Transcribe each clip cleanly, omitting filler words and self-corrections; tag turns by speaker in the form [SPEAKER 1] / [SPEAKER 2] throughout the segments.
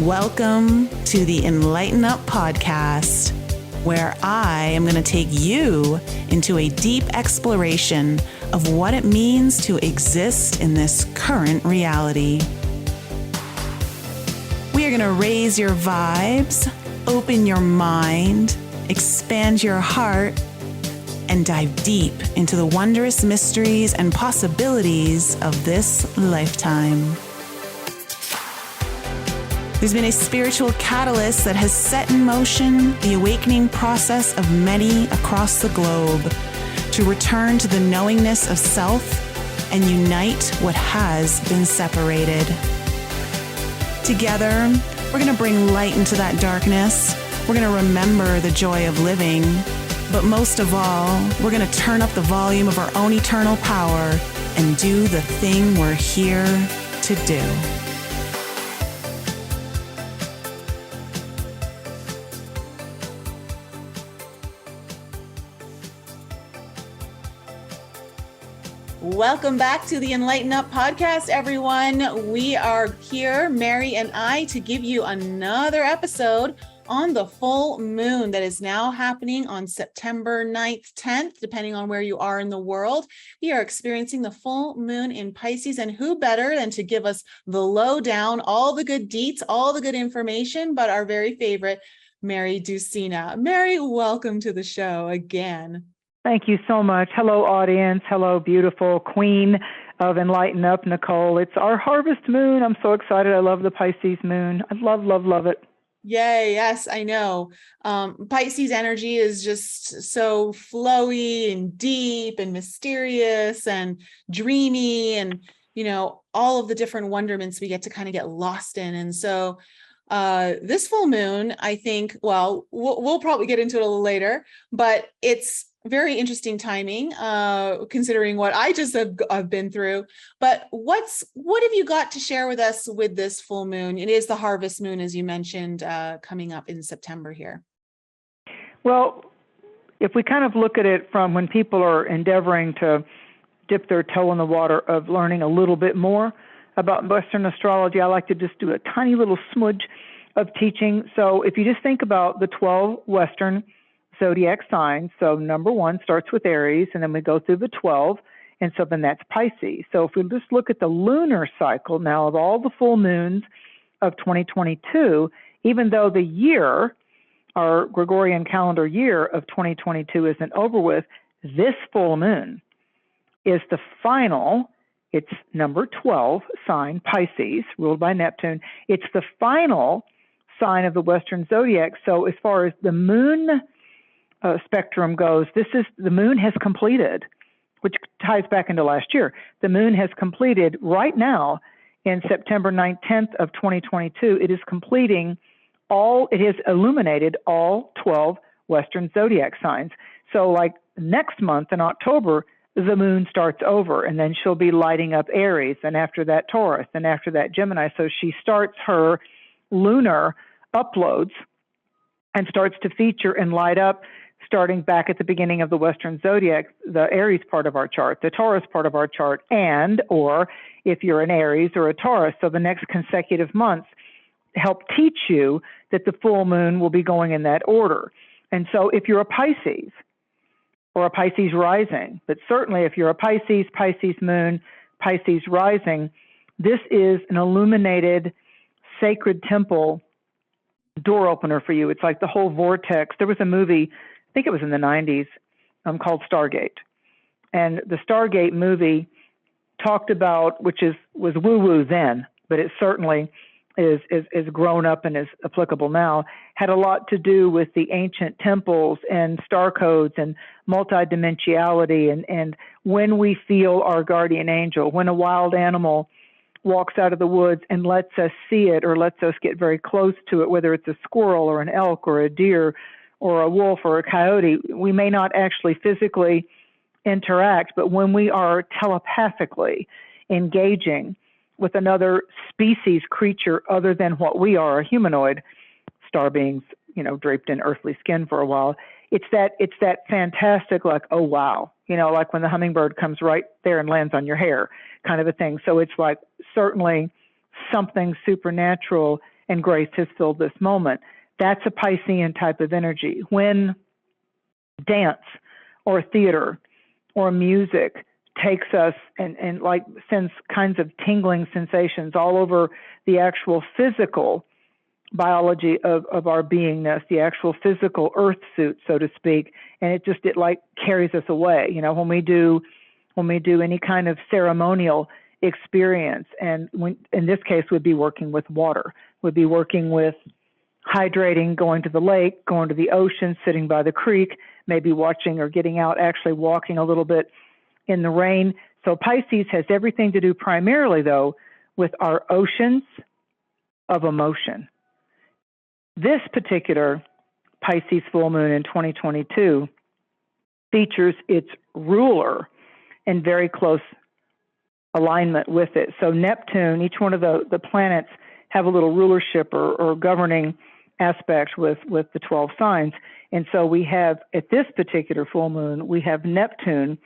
[SPEAKER 1] Welcome to the Enlighten Up podcast, where I am going to take you into a deep exploration of what it means to exist in this current reality. We are going to raise your vibes, open your mind, expand your heart, and dive deep into the wondrous mysteries and possibilities of this lifetime. There's been a spiritual catalyst that has set in motion the awakening process of many across the globe to return to the knowingness of self and unite what has been separated. Together, we're going to bring light into that darkness. We're going to remember the joy of living. But most of all, we're going to turn up the volume of our own eternal power and do the thing we're here to do. Welcome back to the Enlighten Up podcast, everyone. We are here, Mary and I, to give you another episode on the full moon that is now happening on September 9th, 10th, depending on where you are in the world. We are experiencing the full moon in Pisces, and who better than to give us the lowdown, all the good deets, all the good information, but our very favorite, Mary Dusina. Mary, welcome to the show again.
[SPEAKER 2] Thank you so much. Hello, audience. Hello, beautiful queen of Enlighten Up, Nicole. It's our harvest moon. I'm so excited. I love the Pisces moon. I love it.
[SPEAKER 1] Yay. Yes, I know. Pisces energy is just so flowy and deep and mysterious and dreamy and, you know, all of the different wonderments we get to kind of get lost in. And so this full moon, I think, well, we'll probably get into it a little later, but it's very interesting timing, considering what I just have been through. But what have you got to share with us with this full moon? It is the harvest moon, as you mentioned, coming up in September here.
[SPEAKER 2] Well, if we kind of look at it from when people are endeavoring to dip their toe in the water of learning a little bit more about Western astrology, I like to just do a tiny little smudge of teaching. So if you just think about the 12 Western Zodiac signs, so number 1 starts with Aries, and then we go through the 12, and so then that's Pisces. So if we just look at the lunar cycle now of all the full moons of 2022, even though the year, our Gregorian calendar year of 2022 isn't over with, this full moon is the final. It's number 12 sign, Pisces, ruled by Neptune. It's the final sign of the Western Zodiac. So as far as the moon spectrum goes, the moon has completed, which ties back into last year. The moon has completed right now in September 9th, 10th of 2022. It is completing it has illuminated all 12 Western Zodiac signs. So like next month in October, the moon starts over, and then she'll be lighting up Aries, and after that Taurus, and after that Gemini. So she starts her lunar uploads and starts to feature and light up starting back at the beginning of the Western Zodiac, the Aries part of our chart, the Taurus part of our chart, or if you're an Aries or a Taurus, so the next consecutive months help teach you that the full moon will be going in that order. And so if you're a Pisces or a Pisces rising, but certainly if you're a Pisces, Pisces moon, Pisces rising, this is an illuminated sacred temple door opener for you. It's like the whole vortex. There was a movie, I think it was in the 90s, called Stargate. And the Stargate movie talked about, was woo-woo then, but it certainly is grown up and is applicable now, had a lot to do with the ancient temples and star codes and multidimensionality and when we feel our guardian angel, when a wild animal walks out of the woods and lets us see it or lets us get very close to it, whether it's a squirrel or an elk or a deer or a wolf or a coyote, we may not actually physically interact, but when we are telepathically engaging with another species creature other than what we are, a humanoid, star beings, draped in earthly skin for a while, it's that fantastic, like, oh, wow, like when the hummingbird comes right there and lands on your hair kind of a thing. So it's like certainly something supernatural and grace has filled this moment. That's a Piscean type of energy. When dance or theater or music takes us and like sends kinds of tingling sensations all over the actual physical biology of our beingness, the actual physical earth suit, so to speak, and it like carries us away. You know, when we do any kind of ceremonial experience, and in this case we'd be working with water, we'd be working with hydrating, going to the lake, going to the ocean, sitting by the creek, maybe watching or getting out, actually walking a little bit in the rain. So Pisces has everything to do primarily, though, with our oceans of emotion. This particular Pisces full moon in 2022 features its ruler in very close alignment with it. So Neptune, each one of the planets have a little rulership or governing aspect with the 12 signs. And so we have, at this particular full moon, we have Neptune.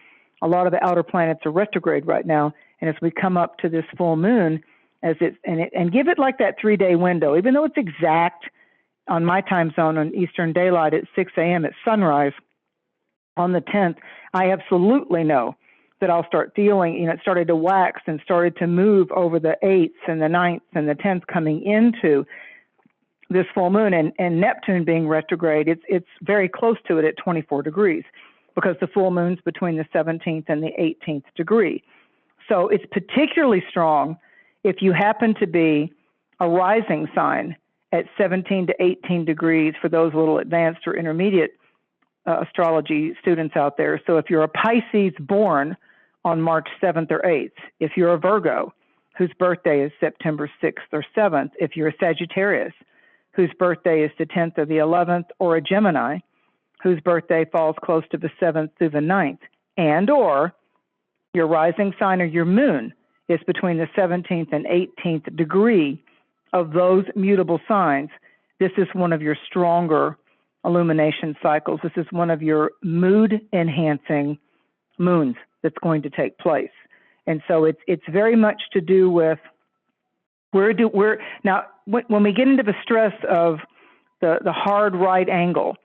[SPEAKER 2] A lot of the outer planets are retrograde right now. And as we come up to this full moon, and give it like that 3-day window, even though it's exact on my time zone on Eastern Daylight at 6 a.m. at sunrise on the 10th, I absolutely know that I'll start feeling, it started to wax and started to move over the 8th and the 9th and the 10th coming into this full moon. And Neptune being retrograde, it's very close to it at 24 degrees because the full moon's between the 17th and the 18th degree. So it's particularly strong if you happen to be a rising sign at 17 to 18 degrees for those little advanced or intermediate astrology students out there. So if you're a Pisces born on March 7th or 8th, if you're a Virgo whose birthday is September 6th or 7th, if you're a Sagittarius whose birthday is the 10th or the 11th, or a Gemini whose birthday falls close to the 7th through the 9th, and or your rising sign or your moon is between the 17th and 18th degree of those mutable signs, this is one of your stronger illumination cycles. This is one of your mood-enhancing moons that's going to take place. And so it's very much to do with now when we get into the stress of the hard right angle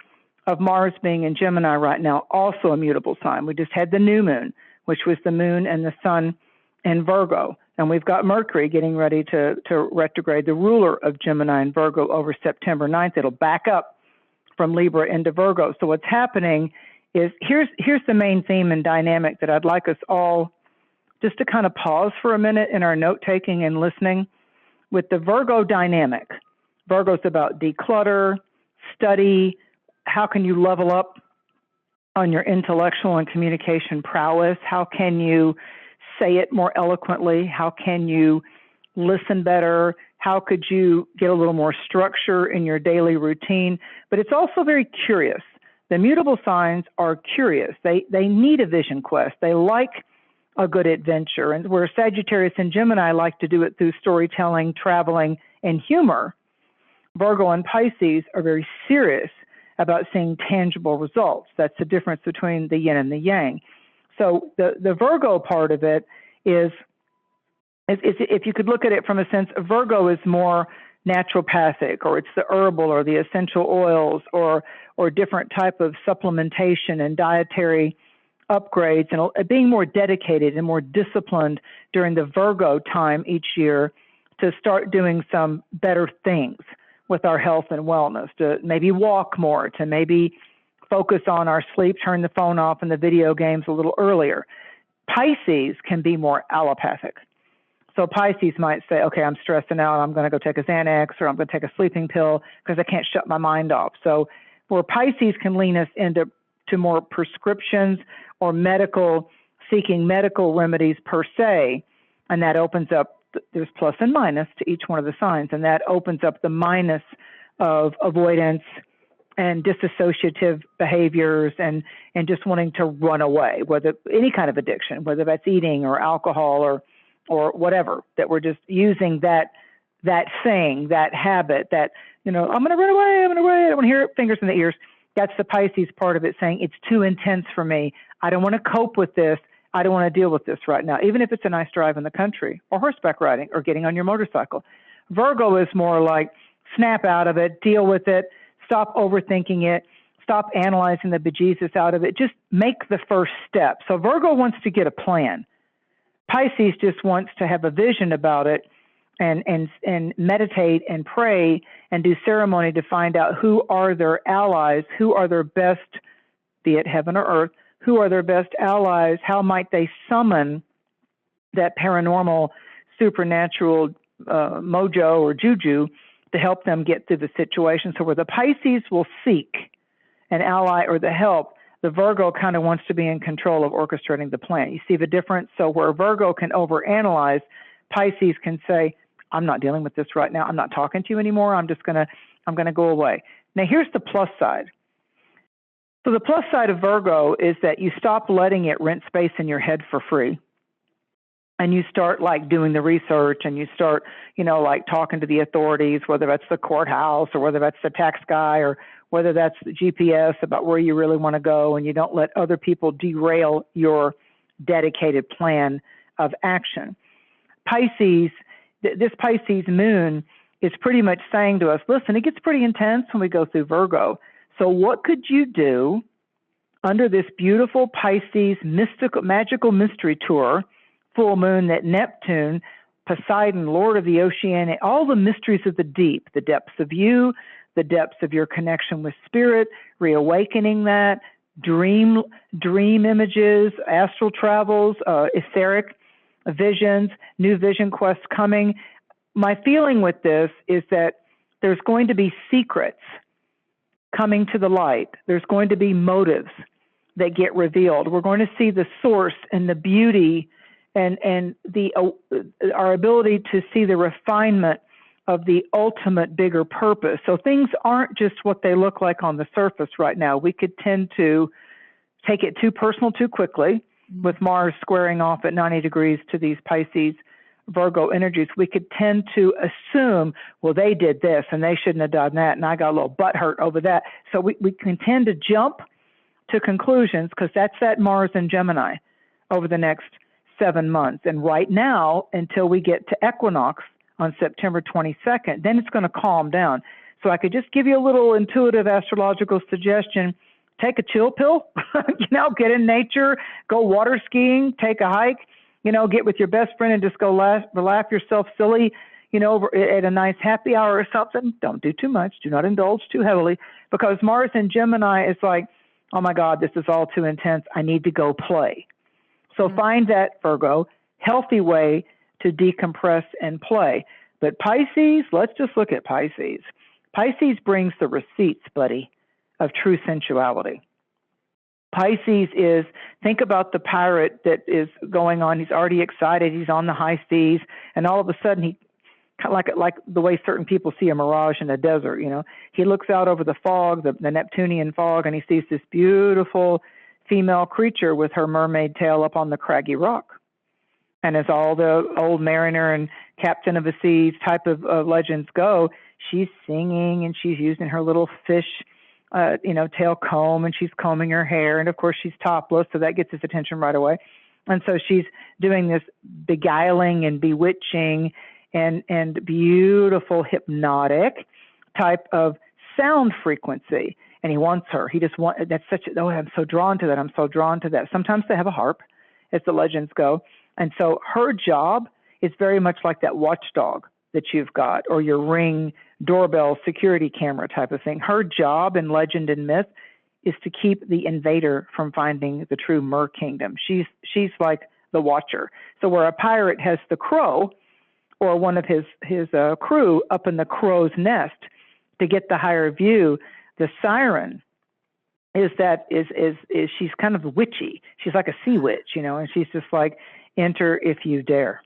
[SPEAKER 2] of Mars being in Gemini right now, also a mutable sign. We just had the new moon, which was the moon and the sun in Virgo. And we've got Mercury getting ready to retrograde, the ruler of Gemini and Virgo, over September 9th. It'll back up from Libra into Virgo. So what's happening is, here's the main theme and dynamic that I'd like us all just to kind of pause for a minute in our note-taking and listening. With the Virgo dynamic, Virgo's about declutter, study, how can you level up on your intellectual and communication prowess? How can you say it more eloquently? How can you listen better? How could you get a little more structure in your daily routine? But it's also very curious. The mutable signs are curious. They need a vision quest. They like a good adventure. And where Sagittarius and Gemini like to do it through storytelling, traveling, and humor, Virgo and Pisces are very serious about seeing tangible results. That's the difference between the yin and the yang. So the Virgo part of it is if you could look at it from a sense, Virgo is more naturopathic, or it's the herbal or the essential oils or different type of supplementation and dietary upgrades, and being more dedicated and more disciplined during the Virgo time each year to start doing some better things with our health and wellness, to maybe walk more, to maybe focus on our sleep, turn the phone off and the video games a little earlier. Pisces can be more allopathic. So Pisces might say, okay, I'm stressing out, I'm going to go take a Xanax, or I'm going to take a sleeping pill because I can't shut my mind off. So where Pisces can lean us into more prescriptions or seeking medical remedies per se, and that opens up, there's plus and minus to each one of the signs, and that opens up the minus of avoidance and disassociative behaviors and just wanting to run away, whether any kind of addiction, whether that's eating or alcohol or whatever, that we're just using that thing, that habit, that, I'm going to run away, I don't want to hear it, fingers in the ears. That's the Pisces part of it, saying it's too intense for me. I don't want to cope with this. I don't want to deal with this right now, even if it's a nice drive in the country or horseback riding or getting on your motorcycle. Virgo is more like snap out of it, deal with it, stop overthinking it, stop analyzing the bejesus out of it, just make the first step. So Virgo wants to get a plan. Pisces just wants to have a vision about it and meditate and pray and do ceremony to find out who are their allies, who are their best, be it heaven or earth, who are their best allies, how might they summon that paranormal, supernatural mojo or juju to help them get through the situation. So where the Pisces will seek an ally or the help, the Virgo kind of wants to be in control of orchestrating the plan. You see the difference? So where Virgo can overanalyze, Pisces can say, I'm not dealing with this right now. I'm not talking to you anymore. I'm going to go away. Now here's the plus side. So the plus side of Virgo is that you stop letting it rent space in your head for free. And you start like doing the research and you start, like talking to the authorities, whether that's the courthouse or whether that's the tax guy or whether that's the GPS about where you really want to go. And you don't let other people derail your dedicated plan of action. Pisces, this Pisces moon is pretty much saying to us, listen, it gets pretty intense when we go through Virgo. So what could you do under this beautiful Pisces magical mystery tour, full moon that Neptune, Poseidon, Lord of the Oceanic, all the mysteries of the deep, the depths of you, the depths of your connection with spirit, reawakening that, dream images, astral travels, etheric visions, new vision quests coming. My feeling with this is that there's going to be secrets coming to the light. There's going to be motives that get revealed. We're going to see the source and the beauty and our ability to see the refinement of the ultimate bigger purpose. So things aren't just what they look like on the surface right now. We could tend to take it too personal too quickly with Mars squaring off at 90 degrees to these Pisces Virgo energies. We could tend to assume, well, they did this and they shouldn't have done that and I got a little butt hurt over that. So we can tend to jump to conclusions because that's that Mars and Gemini over the next 7 months. And right now, until we get to equinox on September 22nd, then it's going to calm down. So I could just give you a little intuitive astrological suggestion. Take a chill pill, get in nature, go water skiing, take a hike, get with your best friend and just go laugh yourself silly, at a nice happy hour or something. Don't do too much. Do not indulge too heavily because Mars and Gemini is like, oh my God, this is all too intense. I need to go play. So find that, Virgo, healthy way to decompress and play. But Pisces, let's just look at Pisces. Pisces brings the receipts, buddy, of true sensuality. Pisces is, think about the pirate that is going on. He's already excited. He's on the high seas. And all of a sudden, he, like the way certain people see a mirage in a desert, he looks out over the fog, the Neptunian fog, and he sees this beautiful female creature with her mermaid tail up on the craggy rock. And as all the old mariner and captain of the seas type of legends go, she's singing and she's using her little fish, tail comb, and she's combing her hair. And of course she's topless, so that gets his attention right away. And so she's doing this beguiling and bewitching and beautiful hypnotic type of sound frequency. And he wants her. He just wants, I'm so drawn to that. I'm so drawn to that. Sometimes they have a harp, as the legends go. And so her job is very much like that watchdog that you've got, or your Ring doorbell security camera type of thing. Her job in legend and myth is to keep the invader from finding the true Mer kingdom. She's like the watcher. So where a pirate has the crow or one of his crew up in the crow's nest to get the higher view, the siren is she's kind of witchy. She's like a sea witch, and she's just like, enter if you dare.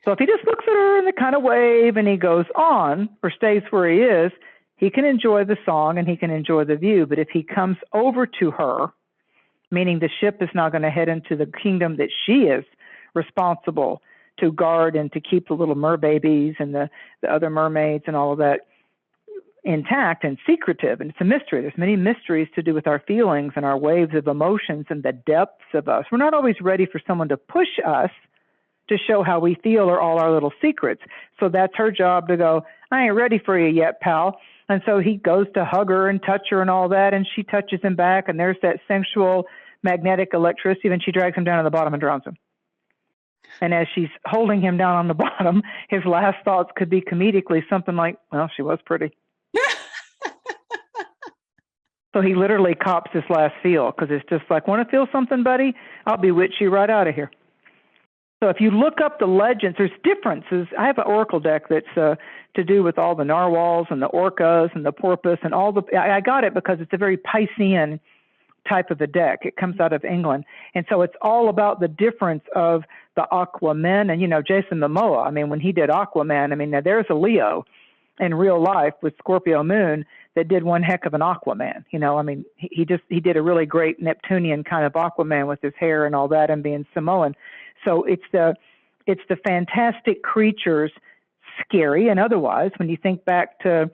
[SPEAKER 2] So if he just looks at her in the kind of wave and he goes on or stays where he is, he can enjoy the song and he can enjoy the view. But if he comes over to her, meaning the ship is now going to head into the kingdom that she is responsible to guard and to keep the little mer babies and the other mermaids and all of that intact and secretive, and it's a mystery. There's many mysteries to do with our feelings and our waves of emotions and the depths of us. We're not always ready for someone to push us to show how we feel are all our little secrets. So that's her job to go, I ain't ready for you yet, pal. And so he goes to hug her and touch her and all that, and she touches him back, and there's that sensual magnetic electricity, and she drags him down to the bottom and drowns him. And as she's holding him down on the bottom, his last thoughts could be comedically something like, well, she was pretty. So he literally cops his last feel, because it's just like, want to feel something, buddy? I'll bewitch you right out of here. So if you look up the legends, there's differences. I have an oracle deck that's to do with all the narwhals and the orcas and the porpoise and all the, I got it because it's a very Piscean type of a deck. It comes out of England. And so it's all about the difference of the Aquaman and, you know, Jason Momoa. I mean, when he did Aquaman, I mean, now there's a Leo in real life with Scorpio moon that did one heck of an Aquaman. You know, I mean, he did a really great Neptunian kind of Aquaman with his hair and all that and being Samoan. So it's the fantastic creatures, scary and otherwise, when you think back to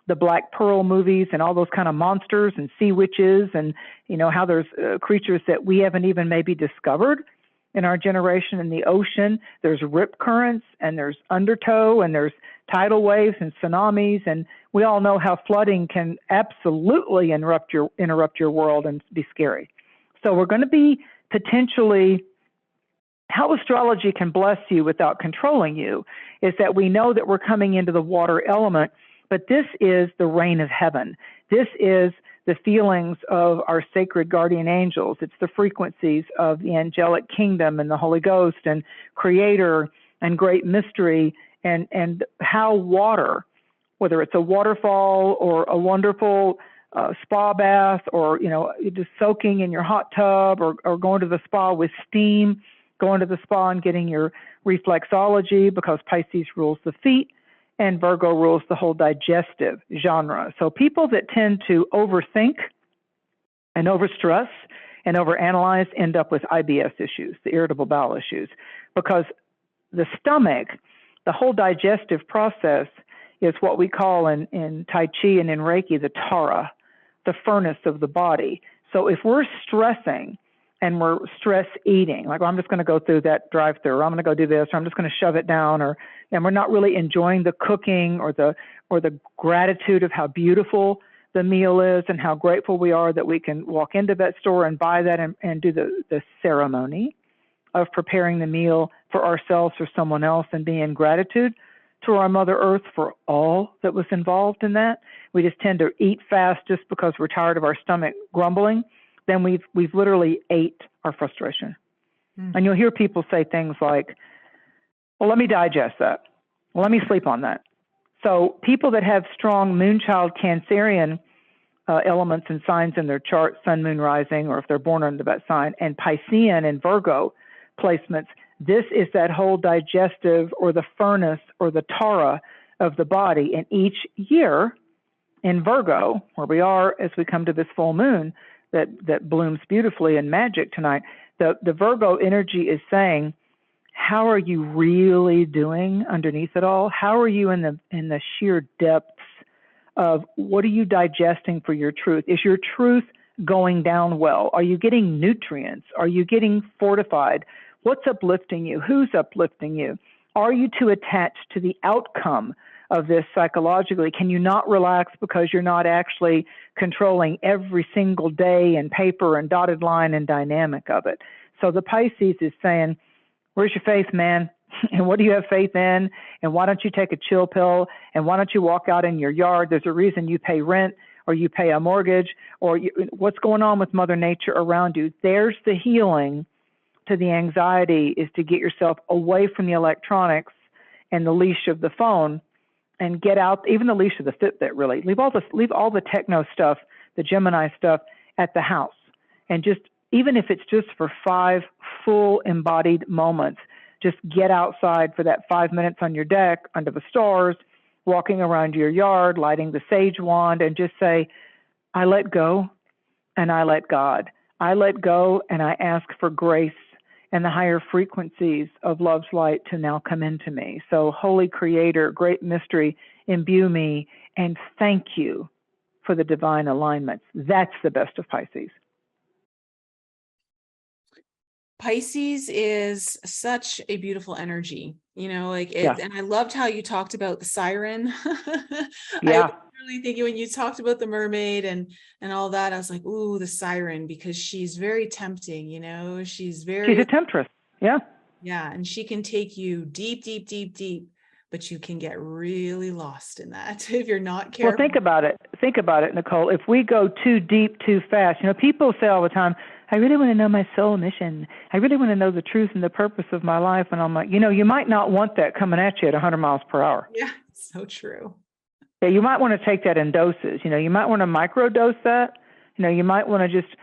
[SPEAKER 2] the Black Pearl movies and all those kind of monsters and sea witches and, you know, how there's creatures that we haven't even maybe discovered in our generation in the ocean. There's rip currents and there's undertow and there's tidal waves and tsunamis. And we all know how flooding can absolutely interrupt your world and be scary. So we're going to be potentially, how astrology can bless you without controlling you is that we know that we're coming into the water element, but this is the reign of heaven. This is the feelings of our sacred guardian angels. It's the frequencies of the angelic kingdom and the Holy Ghost and creator and great mystery and how water, whether it's a waterfall or a wonderful spa bath or, you know, just soaking in your hot tub or going to the spa with steam, going to the spa and getting your reflexology because Pisces rules the feet and Virgo rules the whole digestive genre. So people that tend to overthink and overstress and overanalyze end up with IBS issues, the irritable bowel issues, because the stomach, the whole digestive process is what we call in Tai Chi and in Reiki, the Tara, the furnace of the body. So if we're stressing and we're stress eating, like, well, I'm just going to go through that drive-through, or I'm going to go do this, or I'm just going to shove it down, and we're not really enjoying the cooking or the gratitude of how beautiful the meal is and how grateful we are that we can walk into that store and buy that and do the ceremony of preparing the meal for ourselves or someone else and be in gratitude to our Mother Earth for all that was involved in that. We just tend to eat fast just because we're tired of our stomach grumbling. Then we've literally ate our frustration. And you'll hear people say things like, well, let me digest that. Well, let me sleep on that. So people that have strong moonchild Cancerian elements and signs in their chart, sun, moon, rising, or if they're born under that sign, and Piscean and Virgo placements, this is that whole digestive or the furnace or the Tara of the body. And each year in Virgo, where we are as we come to this full moon, that blooms beautifully in magic tonight, the Virgo energy is saying, how are you really doing underneath it all? How are you in the sheer depths of what are you digesting for your truth? Is your truth going down well? Are you getting nutrients? Are you getting fortified? What's uplifting you? Who's uplifting you? Are you too attached to the outcome of this psychologically? Can you not relax because you're not actually controlling every single day and paper and dotted line and dynamic of it? So the Pisces is saying, where's your faith, man? And what do you have faith in? And why don't you take a chill pill? And why don't you walk out in your yard? There's a reason you pay rent or you pay a mortgage or what's going on with Mother Nature around you. There's the healing to the anxiety, is to get yourself away from the electronics and the leash of the phone and get out, even the leash of the Fitbit, really. Leave all the techno stuff, the Gemini stuff at the house. And just, even if it's just for 5 full embodied moments, just get outside for that 5 minutes on your deck, under the stars, walking around your yard, lighting the sage wand, and just say, I let go and I let God. I let go and I ask for grace and the higher frequencies of love's light to now come into me. So, Holy Creator, great mystery, imbue me, and thank you for the divine alignments. That's the best of Pisces.
[SPEAKER 1] Pisces is such a beautiful energy, like
[SPEAKER 2] Yeah.
[SPEAKER 1] it, and I loved how you talked about the siren. I was
[SPEAKER 2] Yeah.
[SPEAKER 1] really thinking when you talked about the mermaid and all that, I was like, ooh, the siren, because she's very tempting, she's
[SPEAKER 2] She's a
[SPEAKER 1] very,
[SPEAKER 2] temptress. Yeah.
[SPEAKER 1] yeah, and she can take you deep, deep, deep, deep, but you can get really lost in that if you're not
[SPEAKER 2] Well,
[SPEAKER 1] careful.
[SPEAKER 2] think about it. Think about it, Nicole. If we go too deep, too fast, people say all the time, I really want to know my soul mission. I really want to know the truth and the purpose of my life. And I'm like, you might not want that coming at you at 100 miles per hour.
[SPEAKER 1] Yeah, so true.
[SPEAKER 2] Yeah, you might want to take that in doses. You might want to microdose that. You might want to just,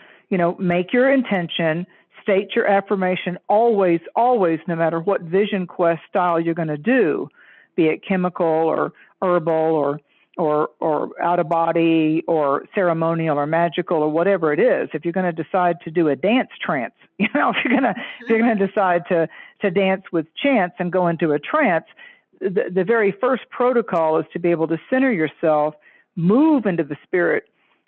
[SPEAKER 2] make your intention, state your affirmation always, always, no matter what vision quest style you're going to do, be it chemical or herbal or out of body or ceremonial or magical or whatever it is. If you're going to decide to do a dance trance, if you're going to decide to dance with chance and go into a trance, the very first protocol is to be able to center yourself, move into the spirit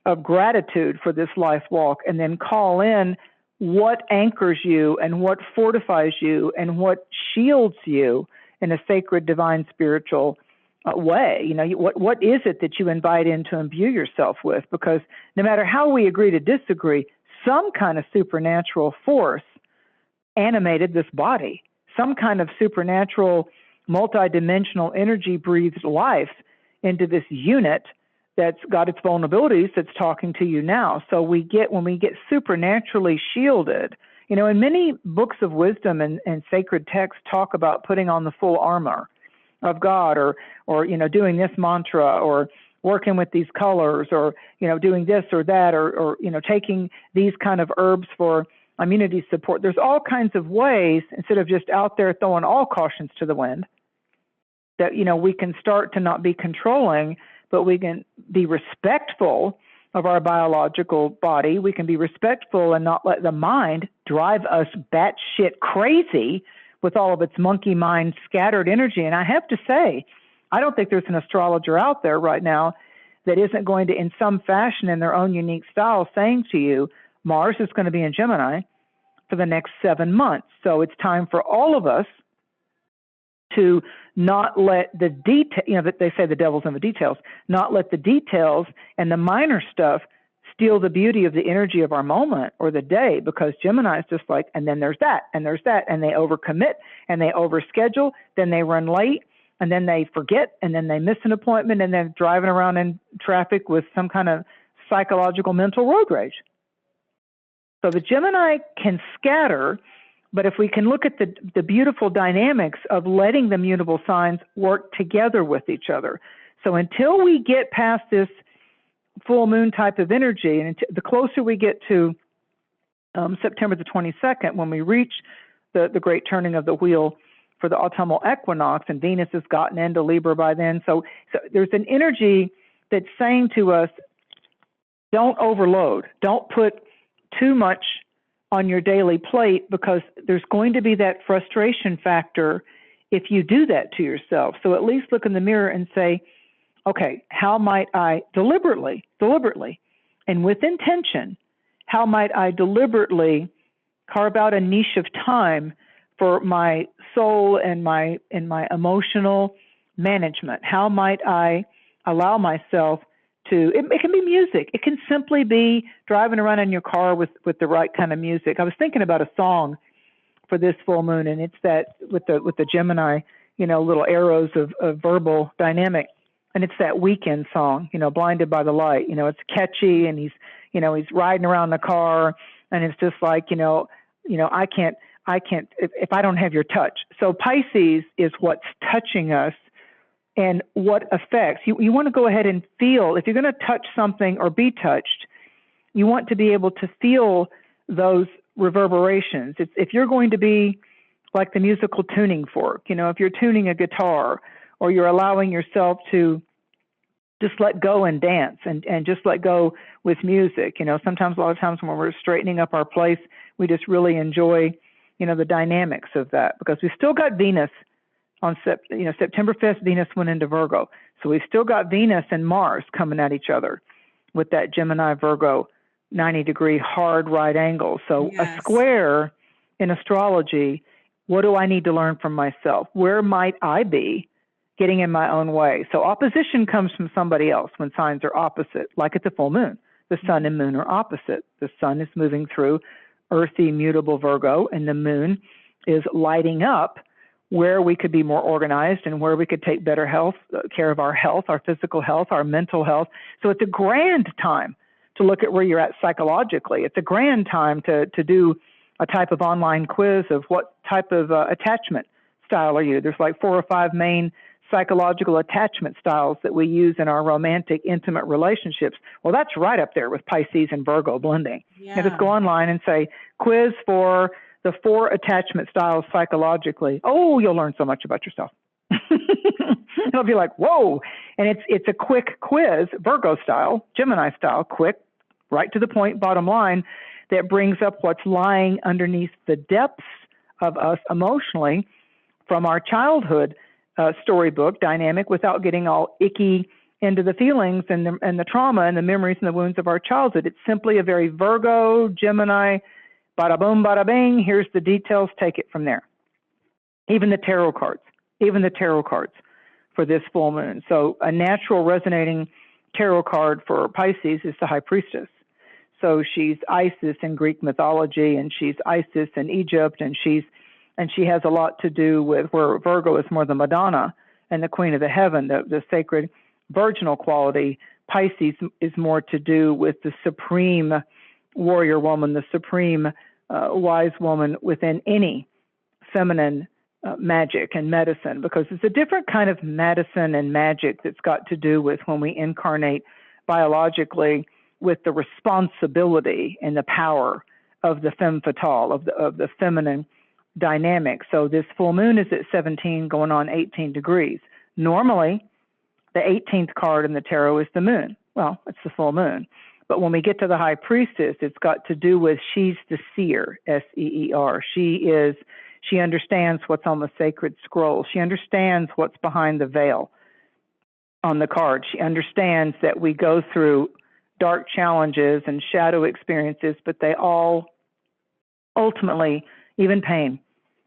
[SPEAKER 2] of gratitude for this life walk, and then call in what anchors you and what fortifies you and what shields you in a sacred, divine, spiritual way. What is it that you invite in to imbue yourself with? Because no matter how we agree to disagree, some kind of supernatural force animated this body, some kind of supernatural multidimensional energy breathes life into this unit that's got its vulnerabilities that's talking to you now. So when we get supernaturally shielded, and many books of wisdom and sacred texts talk about putting on the full armor of God or doing this mantra or working with these colors or, doing this or that or taking these kind of herbs for immunity support. There's all kinds of ways, instead of just out there throwing all cautions to the wind, that, we can start to not be controlling, but we can be respectful of our biological body. We can be respectful and not let the mind drive us batshit crazy with all of its monkey mind scattered energy. And I have to say, I don't think there's an astrologer out there right now that isn't going to, in some fashion, in their own unique style, saying to you, Mars is going to be in Gemini for the next 7 months. So it's time for all of us to not let the detail, they say the devil's in the details, not let the details and the minor stuff steal the beauty of the energy of our moment or the day, because Gemini is just like, and then there's that, and there's that, and they overcommit, and they overschedule, then they run late, and then they forget, and then they miss an appointment, and then driving around in traffic with some kind of psychological mental road rage. So the Gemini can scatter, but if we can look at the beautiful dynamics of letting the mutable signs work together with each other. So until we get past this full moon type of energy, and the closer we get to September the 22nd, when we reach the great turning of the wheel for the autumnal equinox, and Venus has gotten into Libra by then. So there's an energy that's saying to us, don't overload, don't put too much on your daily plate, because there's going to be that frustration factor if you do that to yourself. So at least look in the mirror and say, okay, how might I deliberately, and with intention, how might I deliberately carve out a niche of time for my soul and my emotional management? How might I allow myself to, it can be music. It can simply be driving around in your car with the right kind of music. I was thinking about a song for this full moon, and it's that with the Gemini, little arrows of verbal dynamic. And it's that weekend song, Blinded by the Light. It's catchy, and he's riding around the car, and it's just like, I can't, if I don't have your touch. So Pisces is what's touching us and what affects. You want to go ahead and feel, if you're going to touch something or be touched, you want to be able to feel those reverberations. If you're going to be like the musical tuning fork, if you're tuning a guitar, or you're allowing yourself to just let go and dance and just let go with music. Sometimes, a lot of times when we're straightening up our place, we just really enjoy, the dynamics of that, because we've still got Venus on September 5th, Venus went into Virgo. So we've still got Venus and Mars coming at each other with that Gemini Virgo 90-degree hard right angle. So
[SPEAKER 1] Yes.
[SPEAKER 2] a square in astrology, what do I need to learn from myself? Where might I be getting in my own way? So opposition comes from somebody else when signs are opposite, like at the full moon. The sun and moon are opposite. The sun is moving through earthy, mutable Virgo, and the moon is lighting up where we could be more organized and where we could take better care of our health, our physical health, our mental health. So it's a grand time to look at where you're at psychologically. It's a grand time to do a type of online quiz of what type of attachment style are you. There's like 4 or 5 main psychological attachment styles that we use in our romantic, intimate relationships. Well, that's right up there with Pisces and Virgo blending.
[SPEAKER 1] Yeah.
[SPEAKER 2] And just go online and say, quiz for the 4 attachment styles psychologically. Oh, you'll learn so much about yourself. It'll be like, whoa. And it's a quick quiz, Virgo style, Gemini style, quick, right to the point, bottom line, that brings up what's lying underneath the depths of us emotionally from our childhood storybook dynamic without getting all icky into the feelings and the trauma and the memories and the wounds of our childhood. It's simply a very Virgo, Gemini, bada boom, bada bing, here's the details, take it from there. Even the tarot cards for this full moon. So a natural resonating tarot card for Pisces is the High Priestess. So she's Isis in Greek mythology, and she's Isis in Egypt, and she has a lot to do with where Virgo is more the Madonna and the Queen of the Heaven, the sacred virginal quality. Pisces is more to do with the supreme warrior woman, the supreme wise woman within any feminine magic and medicine, because it's a different kind of medicine and magic that's got to do with when we incarnate biologically with the responsibility and the power of the femme fatale, of the feminine dynamic. So this full moon is at 17 going on 18 degrees. Normally, the 18th card in the tarot is the moon. Well, it's the full moon. But when we get to the High Priestess, it's got to do with she's the seer, S-E-E-R. She understands what's on the sacred scroll. She understands what's behind the veil on the card. She understands that we go through dark challenges and shadow experiences, but they all ultimately, even pain,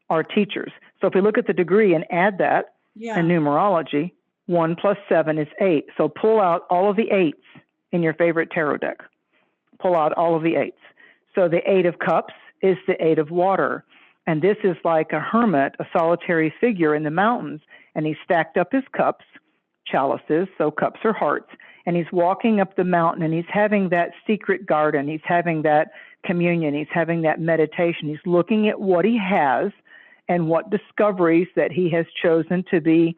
[SPEAKER 2] are teachers. So if we look at the degree and add that in numerology, 1 plus 7 is 8. So pull out all of the 8s in your favorite tarot deck. Pull out all of the 8s. So the 8 of Cups is the 8 of water. And this is like a hermit, a solitary figure in the mountains. And he stacked up his cups, chalices, so cups are hearts. And he's walking up the mountain and he's having that secret garden. He's having that communion. He's having that meditation. He's looking at what he has and what discoveries that he has chosen to be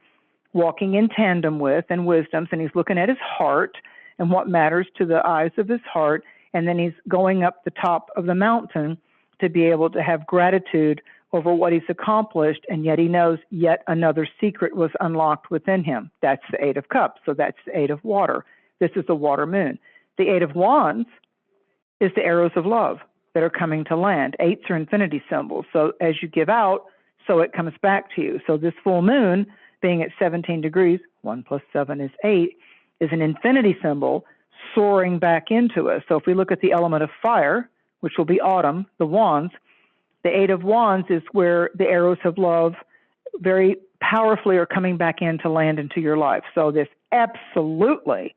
[SPEAKER 2] walking in tandem with and wisdoms. And he's looking at his heart and what matters to the eyes of his heart. And then he's going up the top of the mountain to be able to have gratitude over what he's accomplished, and yet he knows yet another secret was unlocked within him. That's the 8 of Cups, so that's the 8 of water. This is the water moon. The 8 of Wands is the arrows of love that are coming to land. 8s are infinity symbols, so as you give out, so it comes back to you. So this full moon, being at 17 degrees, 1 plus 7 is 8, is an infinity symbol soaring back into us. So if we look at the element of fire, which will be autumn, the wands, the 8 of Wands is where the arrows of love very powerfully are coming back in to land into your life. So this absolutely,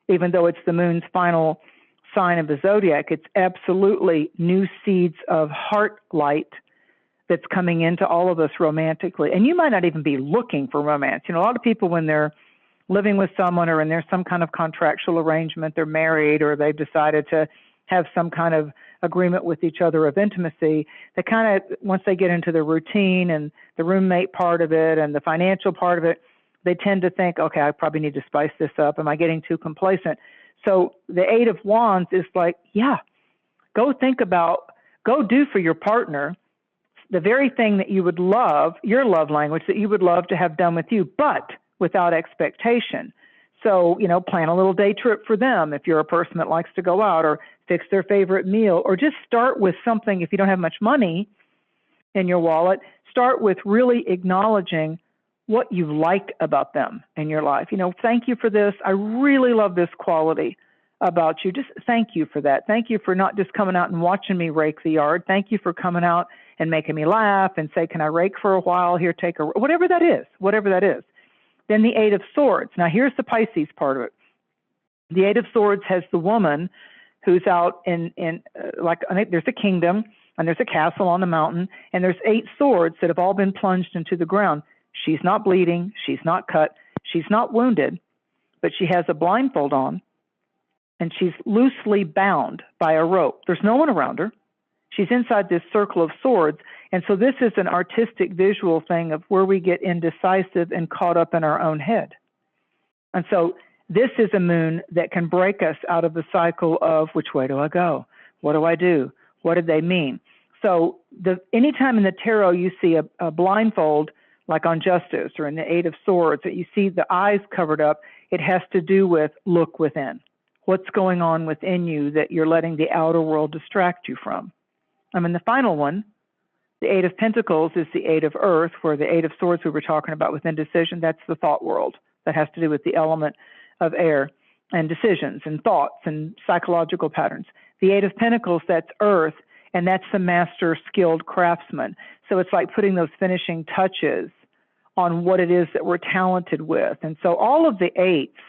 [SPEAKER 2] even though it's the moon's final sign of the zodiac, it's absolutely new seeds of heart light that's coming into all of us romantically. And you might not even be looking for romance. You know, a lot of people, when they're living with someone or in there's some kind of contractual arrangement, they're married or they've decided to have some kind of agreement with each other of intimacy, they kind of, once they get into the routine and the roommate part of it and the financial part of it, they tend to think, okay, I probably need to spice this up. Am I getting too complacent? So the 8 of Wands is like, yeah, go think about, go do for your partner the very thing that you would love, your love language, that you would love to have done with you, but without expectation. So, you know, plan a little day trip for them if you're a person that likes to go out, or fix their favorite meal, or just start with something. If you don't have much money in your wallet, start with really acknowledging what you like about them in your life. You know, thank you for this. I really love this quality about you. Just thank you for that. Thank you for not just coming out and watching me rake the yard. Thank you for coming out and making me laugh and say, can I rake for a while? Here, take a, whatever that is, whatever that is. Then the Eight of Swords. Now here's the Pisces part of it. The Eight of Swords has the woman who's out in like, there's a kingdom and there's a castle on the mountain and there's 8 swords that have all been plunged into the ground. She's not bleeding. She's not cut. She's not wounded, but she has a blindfold on and she's loosely bound by a rope. There's no one around her. She's inside this circle of swords. And so this is an artistic visual thing of where we get indecisive and caught up in our own head. And so this is a moon that can break us out of the cycle of which way do I go? What do I do? What do they mean? So anytime in the tarot you see a blindfold, like on Justice or in the Eight of Swords, that you see the eyes covered up, it has to do with look within. What's going on within you that you're letting the outer world distract you from? I mean, the final one, the Eight of Pentacles, is the Eight of Earth, where the Eight of Swords we were talking about with indecision, that's the thought world. That has to do with the element of air and decisions and thoughts and psychological patterns. The Eight of Pentacles, that's Earth, and that's the master skilled craftsman. So it's like putting those finishing touches on what it is that we're talented with. And so all of the eights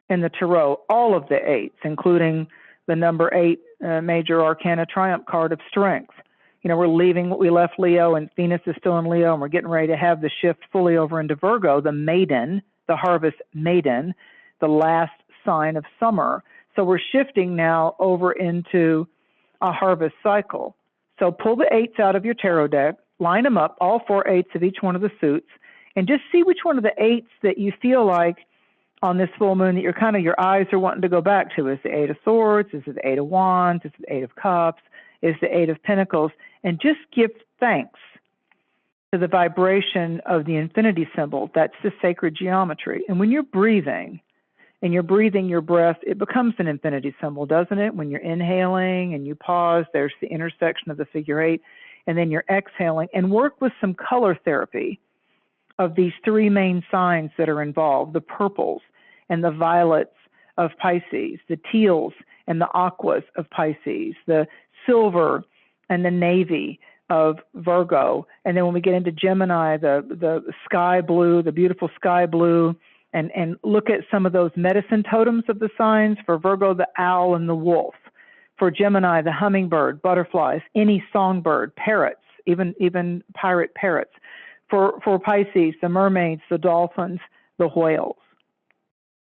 [SPEAKER 2] in the tarot, all of the eights, including the number 8 major arcana triumph card of strength. You know, we're leaving what we left Leo, and Venus is still in Leo, and we're getting ready to have the shift fully over into Virgo, the maiden, the harvest maiden, the last sign of summer. So we're shifting now over into a harvest cycle. So pull the 8s out of your tarot deck, line them up, all 4 8s of each one of the suits, and just see which one of the 8s that you feel like on this full moon that you're kind of, your eyes are wanting to go back to. Is the 8 of Swords? Is it the 8 of Wands? Is it the 8 of Cups? Is the 8 of Pentacles? And just give thanks to the vibration of the infinity symbol. That's the sacred geometry. And when you're breathing, and you're breathing your breath, it becomes an infinity symbol, doesn't it? When you're inhaling and you pause, there's the intersection of the figure 8, and then you're exhaling, and work with some color therapy of these 3 main signs that are involved, the purples and the violets of Pisces, the teals and the aquas of Pisces, the silver and the navy of Virgo. And then when we get into Gemini, the sky blue, the beautiful sky blue, and look at some of those medicine totems of the signs. For Virgo, the owl and the wolf. For Gemini, the hummingbird, butterflies, any songbird, parrots, even pirate parrots. For Pisces, the mermaids, the dolphins, the whales.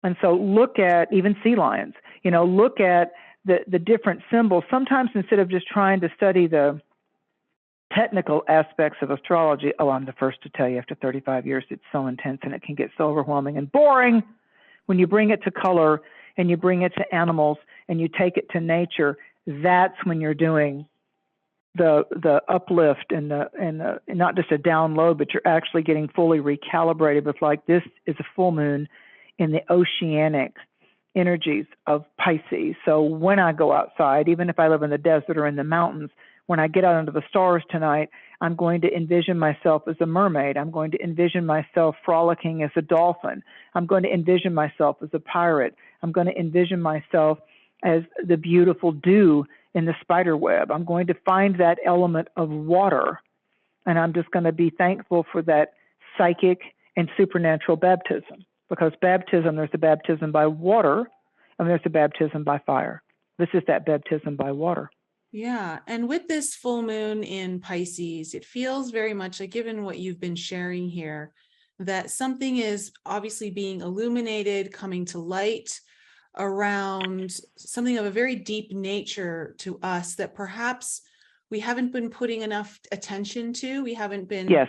[SPEAKER 2] And so look at even sea lions, you know, look at the different symbols. Sometimes instead of just trying to study the technical aspects of astrology, oh, I'm the first to tell you, after 35 years, it's so intense and it can get so overwhelming and boring. When you bring it to color and you bring it to animals and you take it to nature, that's when you're doing the uplift and not just a download, but you're actually getting fully recalibrated with, like, this is a full moon in the oceanic energies of Pisces. So when I go outside, even if I live in the desert or in the mountains, when I get out under the stars tonight, I'm going to envision myself as a mermaid. I'm going to envision myself frolicking as a dolphin. I'm going to envision myself as a pirate. I'm going to envision myself as the beautiful dew in the spider web. I'm going to find that element of water, and I'm just going to be thankful for that psychic and supernatural baptism. Because baptism, there's a baptism by water, and there's a baptism by fire. This is that baptism by water.
[SPEAKER 1] Yeah. And with this full moon in Pisces, it feels very much like, given what you've been sharing here, that something is obviously being illuminated, coming to light around something of a very deep nature to us that perhaps we haven't been putting enough attention to. We haven't been
[SPEAKER 2] yes.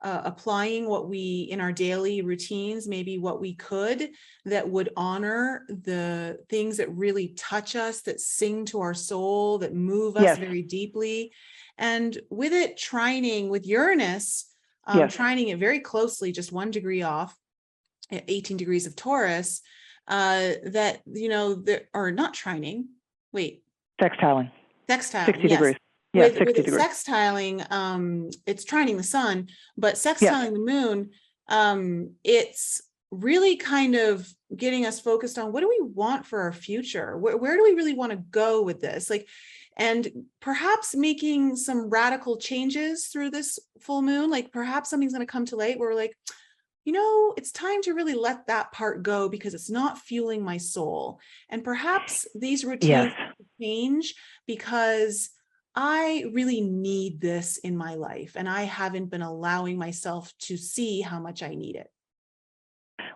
[SPEAKER 1] Applying what we, in our daily routines, maybe what we could, that would honor the things that really touch us, that sing to our soul, that move us very deeply. And with it trining with Uranus, trining it very closely, just 1 degree off at 18 degrees of Taurus, that, you know, there are not trining,
[SPEAKER 2] sextiling 60 degrees.
[SPEAKER 1] Yeah, with it sextiling, it's trining the sun, but sextiling the moon, it's really kind of getting us focused on, what do we want for our future? Where do we really want to go with this? Like, and perhaps making some radical changes through this full moon. Like perhaps something's going to come to light where we're like, it's time to really let that part go because it's not fueling my soul. And perhaps these routines change because I really need this in my life, and I haven't been allowing myself to see how much I need it.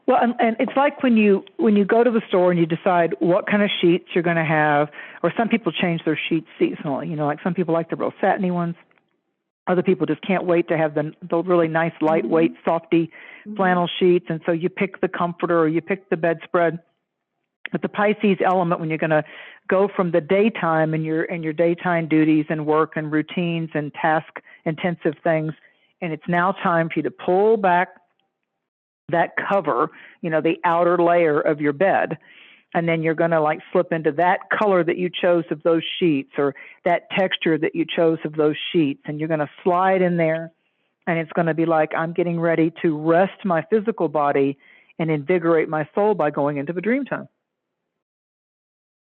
[SPEAKER 2] Well, and it's like when you go to the store and you decide what kind of sheets you're going to have, or some people change their sheets seasonally. Like some people like the real satiny ones. Other people just can't wait to have the really nice, lightweight, softy flannel sheets. And so you pick the comforter or you pick the bedspread. But the Pisces element, when you're going to go from the daytime and your daytime duties and work and routines and task intensive things, and it's now time for you to pull back that cover, the outer layer of your bed. And then you're going to like slip into that color that you chose of those sheets, or that texture that you chose of those sheets. And you're going to slide in there, and it's going to be like, I'm getting ready to rest my physical body and invigorate my soul by going into the dream time.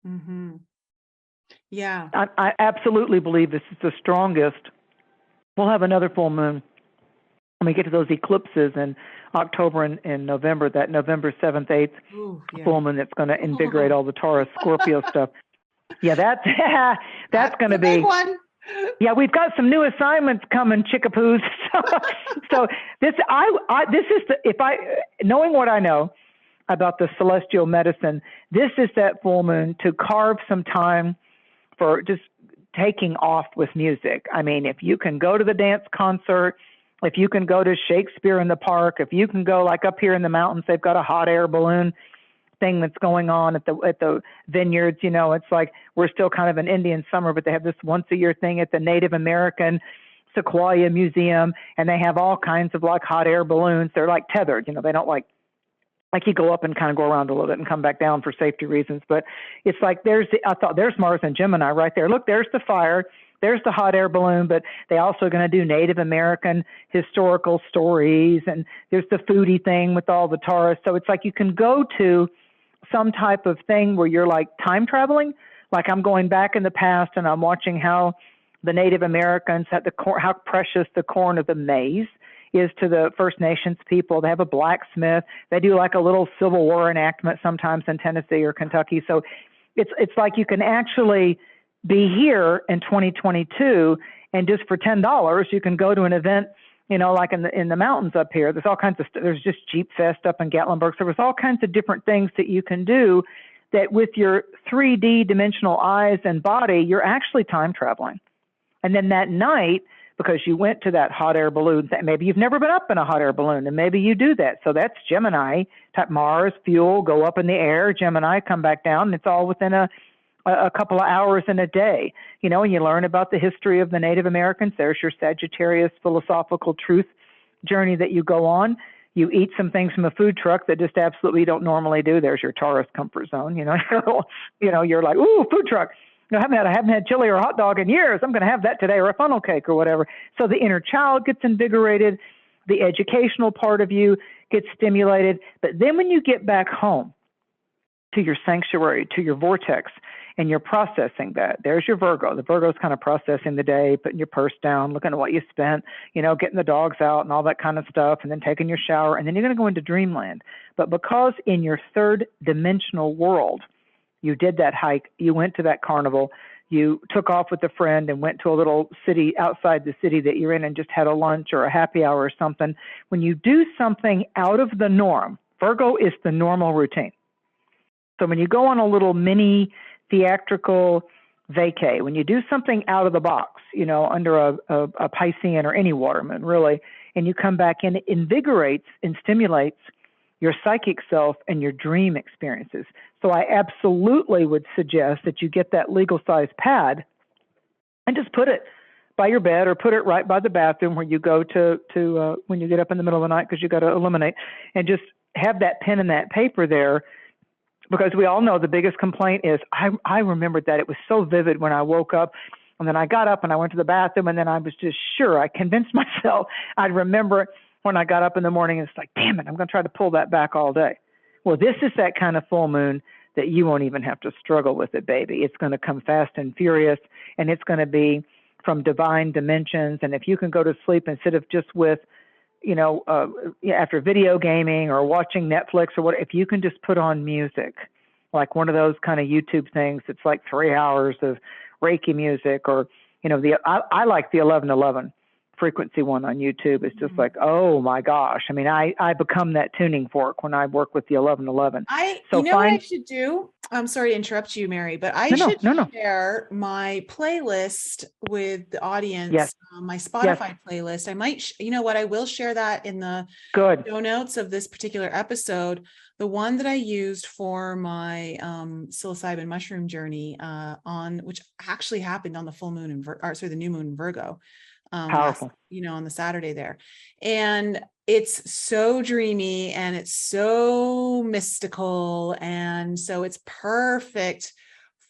[SPEAKER 1] Mm-hmm. Yeah.
[SPEAKER 2] I absolutely believe this is the strongest. We'll have another full moon when we get to those eclipses in October and November, that November 7th, 8th full moon that's going to invigorate all the Taurus, Scorpio stuff. Yeah, that's going to be
[SPEAKER 1] one.
[SPEAKER 2] Yeah, we've got some new assignments coming, chickapoos. So this is knowing what I know about the celestial medicine, this is that full moon to carve some time for just taking off with music. I mean, if you can go to the dance concert, if you can go to Shakespeare in the Park, if you can go like up here in the mountains, they've got a hot air balloon thing that's going on at the vineyards. It's like we're still kind of an Indian summer, but they have this once a year thing at the Native American Sequoia Museum, and they have all kinds of like hot air balloons. They're like tethered, they don't like you go up and kind of go around a little bit and come back down for safety reasons. But it's like there's Mars and Gemini right there. Look, there's the fire. There's the hot air balloon, but they also are going to do Native American historical stories, and there's the foodie thing with all the Taurus. So it's like you can go to some type of thing where you're like time traveling, like I'm going back in the past and I'm watching how the Native Americans had how precious the corn of the maize is to the First Nations people. They have a blacksmith. They do like a little Civil War enactment sometimes in Tennessee or Kentucky. So it's like you can actually be here in 2022, and just for $10 you can go to an event, like in the mountains up here. There's all kinds of there's just Jeep Fest up in Gatlinburg. So there's all kinds of different things that you can do that with your 3D dimensional eyes and body, you're actually time traveling. And then that night, because you went to that hot air balloon, maybe you've never been up in a hot air balloon, and maybe you do that. So that's Gemini type, Mars, fuel, go up in the air, Gemini, come back down. And it's all within a couple of hours in a day, and you learn about the history of the Native Americans. There's your Sagittarius philosophical truth journey that you go on. You eat some things from a food truck that just absolutely don't normally do. There's your Taurus comfort zone. You're like, ooh, food truck. I haven't had chili or a hot dog in years. I'm going to have that today, or a funnel cake or whatever. So the inner child gets invigorated. The educational part of you gets stimulated. But then when you get back home to your sanctuary, to your vortex, and you're processing that, there's your Virgo. The Virgo's kind of processing the day, putting your purse down, looking at what you spent, getting the dogs out and all that kind of stuff, and then taking your shower, and then you're going to go into dreamland. But because in your third dimensional world, you did that hike, you went to that carnival, you took off with a friend and went to a little city outside the city that you're in and just had a lunch or a happy hour or something. When you do something out of the norm, Virgo is the normal routine. So when you go on a little mini theatrical vacay, when you do something out of the box, under a Piscean or any water moon really, and you come back in, it invigorates and stimulates your psychic self and your dream experiences. So I absolutely would suggest that you get that legal size pad and just put it by your bed, or put it right by the bathroom where you go to when you get up in the middle of the night, because you got to eliminate, and just have that pen and that paper there. Because we all know the biggest complaint is, I remembered that it was so vivid when I woke up, and then I got up and I went to the bathroom, and then I was just sure, I convinced myself I'd remember it when I got up in the morning. And it's like, damn it, I'm going to try to pull that back all day. Well, this is that kind of full moon that you won't even have to struggle with it, baby. It's going to come fast and furious, and it's going to be from divine dimensions. And if you can go to sleep instead of just with, after video gaming or watching Netflix or what, if you can just put on music, like one of those kind of YouTube things, it's like 3 hours of Reiki music, or, I like the 1111 frequency one on YouTube. It's just like, oh my gosh. I mean, I become that tuning fork when I work with the 1111.
[SPEAKER 1] What I should do? I'm sorry to interrupt you, Mary, but I should share my playlist with the audience,
[SPEAKER 2] yes.
[SPEAKER 1] My Spotify playlist. I might, I will share that in the show notes of this particular episode. The one that I used for my psilocybin mushroom journey which actually happened on the full moon the new moon in Virgo.
[SPEAKER 2] Powerful.
[SPEAKER 1] On the Saturday there. And it's so dreamy and it's so mystical. And so it's perfect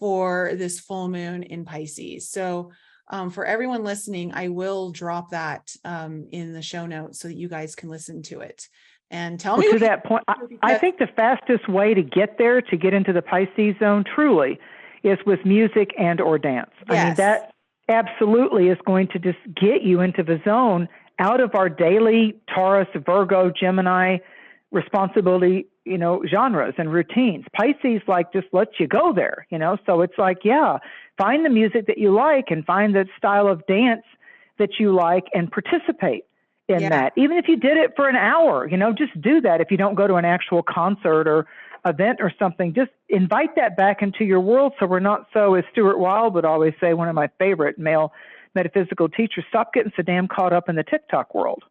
[SPEAKER 1] for this full moon in Pisces. So for everyone listening, I will drop that in the show notes so that you guys can listen to it. And tell me.
[SPEAKER 2] To that point, I think the fastest way to get there, to get into the Pisces zone truly, is with music and or dance.
[SPEAKER 1] Yes.
[SPEAKER 2] I mean, that absolutely is going to just get you into the zone out of our daily Taurus, Virgo, Gemini responsibility, genres and routines. Pisces just lets you go there, so it's like, find the music that you like and find the style of dance that you like and participate in that. Even if you did it for an hour, just do that. If you don't go to an actual concert or event or something, just invite that back into your world. So we're not so, as Stuart Wilde would always say, one of my favorite male metaphysical teachers, stop getting so damn caught up in the TikTok world.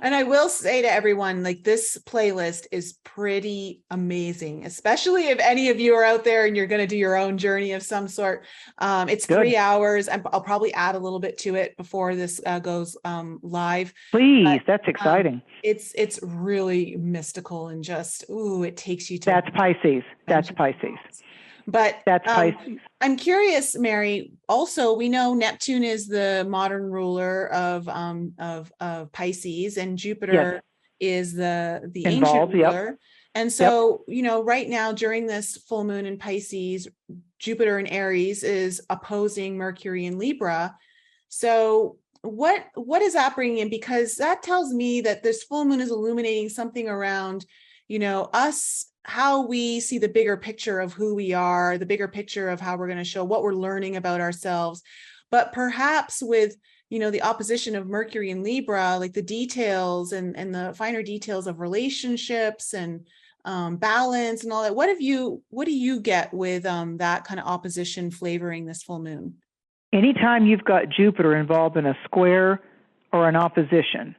[SPEAKER 1] And I will say to everyone, this playlist is pretty amazing, especially if any of you are out there and you're going to do your own journey of some sort. It's 3 hours, and I'll probably add a little bit to it before this goes live.
[SPEAKER 2] Please, that's exciting.
[SPEAKER 1] It's really mystical and just, it takes you to.
[SPEAKER 2] That's Pisces. That's Pisces.
[SPEAKER 1] But
[SPEAKER 2] that's Pisces.
[SPEAKER 1] I'm curious, Mary. Also, we know Neptune is the modern ruler of Pisces, and Jupiter is the ancient ruler. And so, right now during this full moon in Pisces, Jupiter in Aries is opposing Mercury in Libra. So, what is that bringing in? Because that tells me that this full moon is illuminating something around, us. How we see the bigger picture of who we are, the bigger picture of how we're going to show what we're learning about ourselves. But perhaps with, the opposition of Mercury and Libra, like the details and the finer details of relationships and balance and all that. What do you get with that kind of opposition flavoring this full moon?
[SPEAKER 2] Anytime you've got Jupiter involved in a square or an opposition,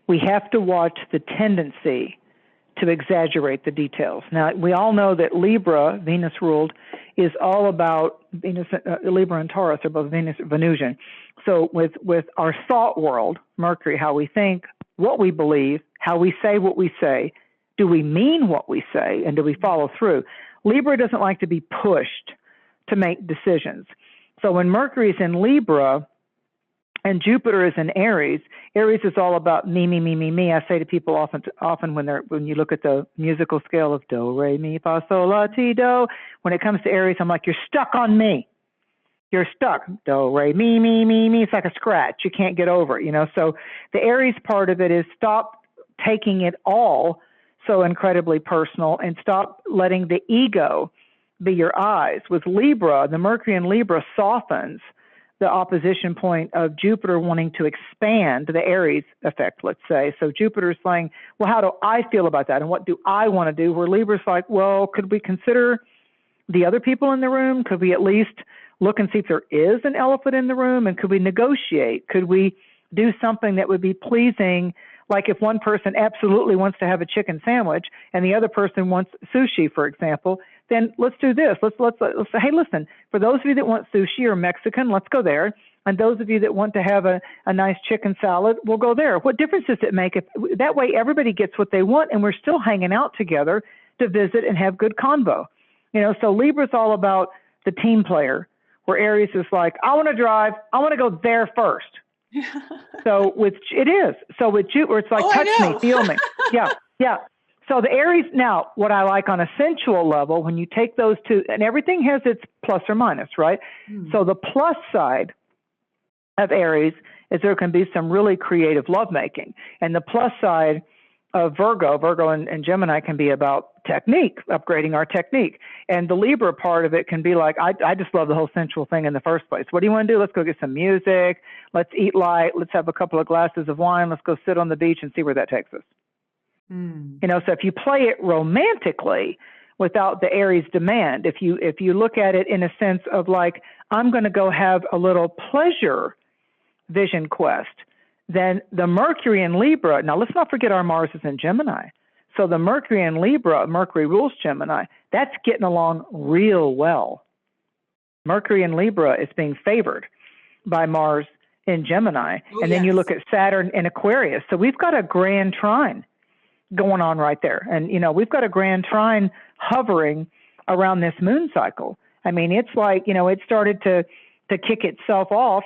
[SPEAKER 2] we have to watch the tendency to exaggerate the details. Now, we all know that Libra, Venus ruled, is all about Venus. Libra and Taurus are both Venusian. So with our thought world, Mercury, how we think, what we believe, how we say what we say, do we mean what we say, and do we follow through? Libra doesn't like to be pushed to make decisions. So when Mercury is in Libra, and Jupiter is in Aries. Aries is all about me, me, me, me, me. I say to people often when you look at the musical scale of do, re, mi, fa, sol, la, ti, do, when it comes to Aries, I'm like, you're stuck on me. You're stuck. Do, re, mi, me, me, me. It's like a scratch. You can't get over it, So the Aries part of it is stop taking it all so incredibly personal and stop letting the ego be your eyes. With Libra, the Mercury in Libra softens the opposition point of Jupiter wanting to expand the Aries effect, let's say. So Jupiter's saying, well, how do I feel about that? And what do I want to do? Where Libra's like, well, could we consider the other people in the room? Could we at least look and see if there is an elephant in the room? And could we negotiate? Could we do something that would be pleasing? Like if one person absolutely wants to have a chicken sandwich and the other person wants sushi, for example, then let's do this. Let's say, hey, listen, for those of you that want sushi or Mexican, let's go there. And those of you that want to have a nice chicken salad, we'll go there. What difference does it make? If that way everybody gets what they want and we're still hanging out together to visit and have good convo. So Libra's all about the team player, where Aries is like, I want to drive. I want to go there first. So with Jupiter, it's like, touch me, feel me. Yeah. So the Aries, now, what I like on a sensual level, when you take those two, and everything has its plus or minus, right? So the plus side of Aries is there can be some really creative lovemaking. And the plus side of Virgo and Gemini can be about technique, upgrading our technique. And the Libra part of it can be like, I just love the whole sensual thing in the first place. What do you want to do? Let's go get some music. Let's eat light. Let's have a couple of glasses of wine. Let's go sit on the beach and see where that takes us. You know, so if you play it romantically without the Aries demand, if you look at it in a sense of like, I'm going to go have a little pleasure vision quest, then the Mercury in Libra, now let's not forget our Mars is in Gemini. So the Mercury in Libra, Mercury rules Gemini, that's getting along real well. Mercury in Libra is being favored by Mars in Gemini. And then you look at Saturn in Aquarius. So we've got a grand trine going on right there. And, you know, we've got a grand trine hovering around this moon cycle. I mean, it's like, you know, it started to kick itself off,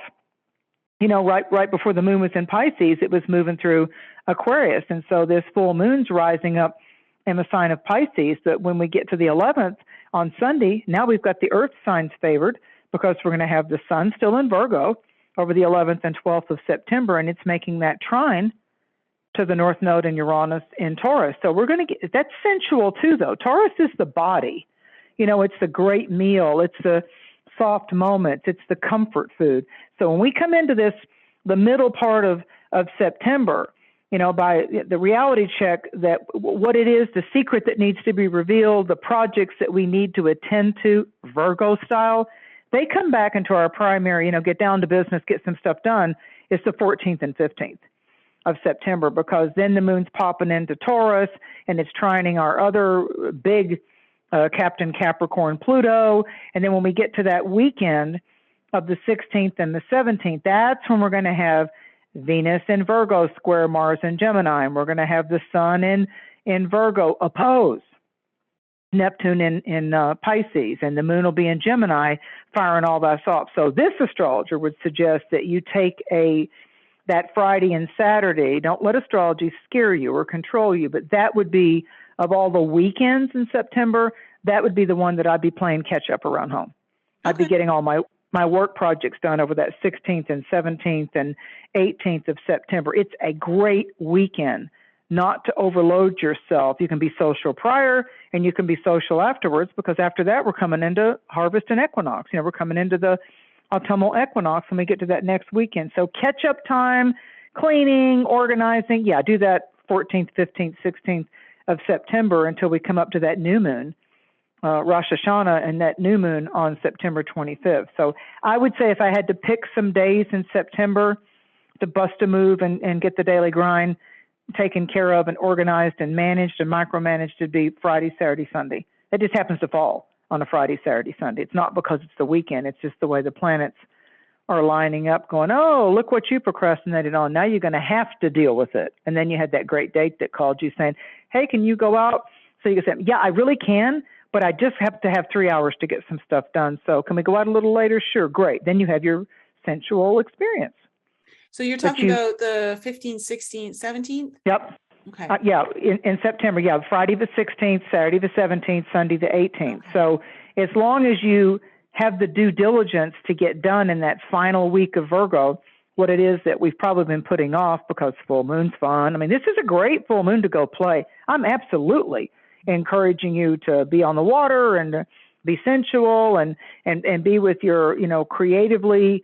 [SPEAKER 2] you know, right before the moon was in Pisces. It was moving through Aquarius. And so this full moon's rising up in the sign of Pisces. But when we get to the 11th on Sunday, now we've got the earth signs favored because we're going to have the sun still in Virgo over the 11th and 12th of September. And it's making that trine to the North Node in Uranus in Taurus. So we're going to get, that's sensual too, though. Taurus is the body. You know, it's the great meal. It's the soft moments. It's the comfort food. So when we come into this, the middle part of September, you know, by the reality check, that what it is, the secret that needs to be revealed, the projects that we need to attend to, Virgo style, they come back into our primary, you know, get down to business, get some stuff done. It's the 14th and 15th of September, because then the moon's popping into Taurus and it's trining our other big Captain Capricorn Pluto. And then when we get to that weekend of the 16th and the 17th, that's when we're going to have Venus in Virgo square Mars in Gemini, and we're going to have the sun in Virgo oppose Neptune in Pisces, and the moon will be in Gemini firing all that off. So this astrologer would suggest that you take that Friday and Saturday, don't let astrology scare you or control you, but that would be, of all the weekends in September, that would be the one that I'd be playing catch up around home. I'd be getting all my work projects done over that 16th and 17th and 18th of September. It's a great weekend not to overload yourself. You can be social prior and you can be social afterwards, because after that we're coming into harvest and equinox. You know, we're coming into the autumnal equinox when we get to that next weekend. So catch up time, cleaning, organizing. Yeah, do that 14th, 15th, 16th of September until we come up to that new moon, Rosh Hashanah, and that new moon on September 25th. So I would say if I had to pick some days in September to bust a move and get the daily grind taken care of and organized and managed and micromanaged, it'd be Friday, Saturday, Sunday. It just happens to fall on a Friday, Saturday, Sunday. It's not because it's the weekend. It's just the way the planets are lining up going, oh, look what you procrastinated on. Now you're going to have to deal with it. And then you had that great date that called you saying, hey, can you go out? So you can say, yeah, I really can, but I just have to have 3 hours to get some stuff done. So can we go out a little later? Sure, great. Then you have your sensual experience.
[SPEAKER 1] So you're talking about the 15th, 16th, 17th?
[SPEAKER 2] Yep.
[SPEAKER 1] Okay.
[SPEAKER 2] Yeah, in September, yeah, Friday the 16th, Saturday the 17th, Sunday the 18th. Okay. So as long as you have the due diligence to get done in that final week of Virgo, what it is that we've probably been putting off because full moon's fun. I mean, this is a great full moon to go play. I'm absolutely encouraging you to be on the water and be sensual and be with your, you know, creatively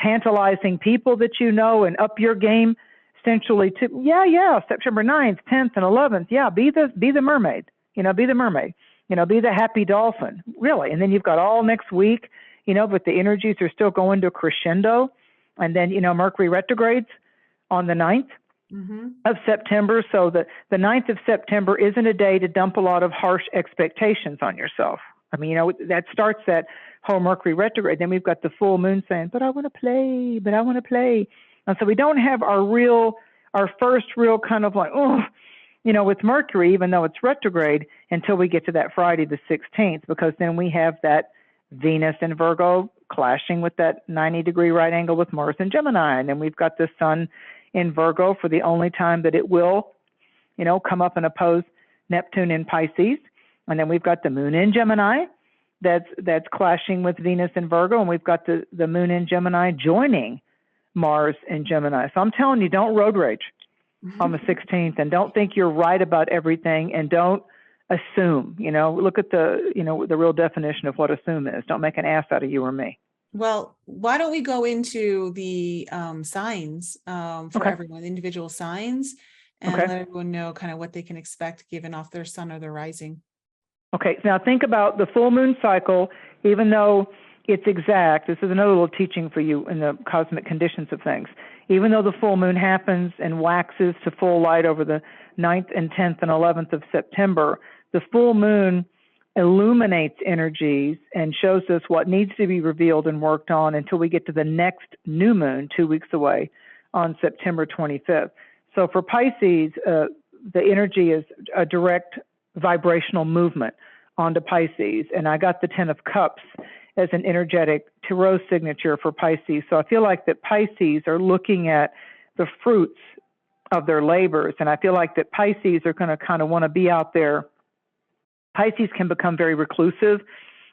[SPEAKER 2] tantalizing people that you know, and up your game sensually too. Yeah, September 9th, 10th, and 11th. Yeah, be the mermaid. You know, be the mermaid. You know, be the happy dolphin. Really. And then you've got all next week, you know, but the energies are still going to crescendo. And then, you know, Mercury retrogrades on the 9th of September. So the 9th of September isn't a day to dump a lot of harsh expectations on yourself. I mean, you know, that starts that whole Mercury retrograde. Then we've got the full moon saying, but I want to play. And so we don't have our first real kind of like, oh, you know, with Mercury, even though it's retrograde, until we get to that Friday the 16th, because then we have that Venus in Virgo clashing with that 90-degree right angle with Mars in Gemini. And then we've got the sun in Virgo for the only time that it will come up and oppose Neptune in Pisces. And then we've got the moon in Gemini that's clashing with Venus in Virgo, and we've got the moon in Gemini joining Mars in Gemini. So I'm telling you, don't road rage on the 16th, and don't think you're right about everything, and don't assume. Look at the real definition of what assume is. Don't make an ass out of you or me.
[SPEAKER 1] Well, why don't we go into the signs for everyone, individual signs, and let everyone know kind of what they can expect given off their sun or their rising.
[SPEAKER 2] Okay, now think about the full moon cycle, even though it's exact. This is another little teaching for you in the cosmic conditions of things. Even though the full moon happens and waxes to full light over the 9th and 10th and 11th of September, the full moon illuminates energies and shows us what needs to be revealed and worked on until we get to the next new moon 2 weeks away on September 25th. So for Pisces, the energy is a direct vibrational movement onto Pisces. And I got the 10 of Cups as an energetic tarot signature for Pisces. So I feel like that Pisces are looking at the fruits of their labors. And I feel like that Pisces are going to kind of want to be out there. Pisces can become very reclusive,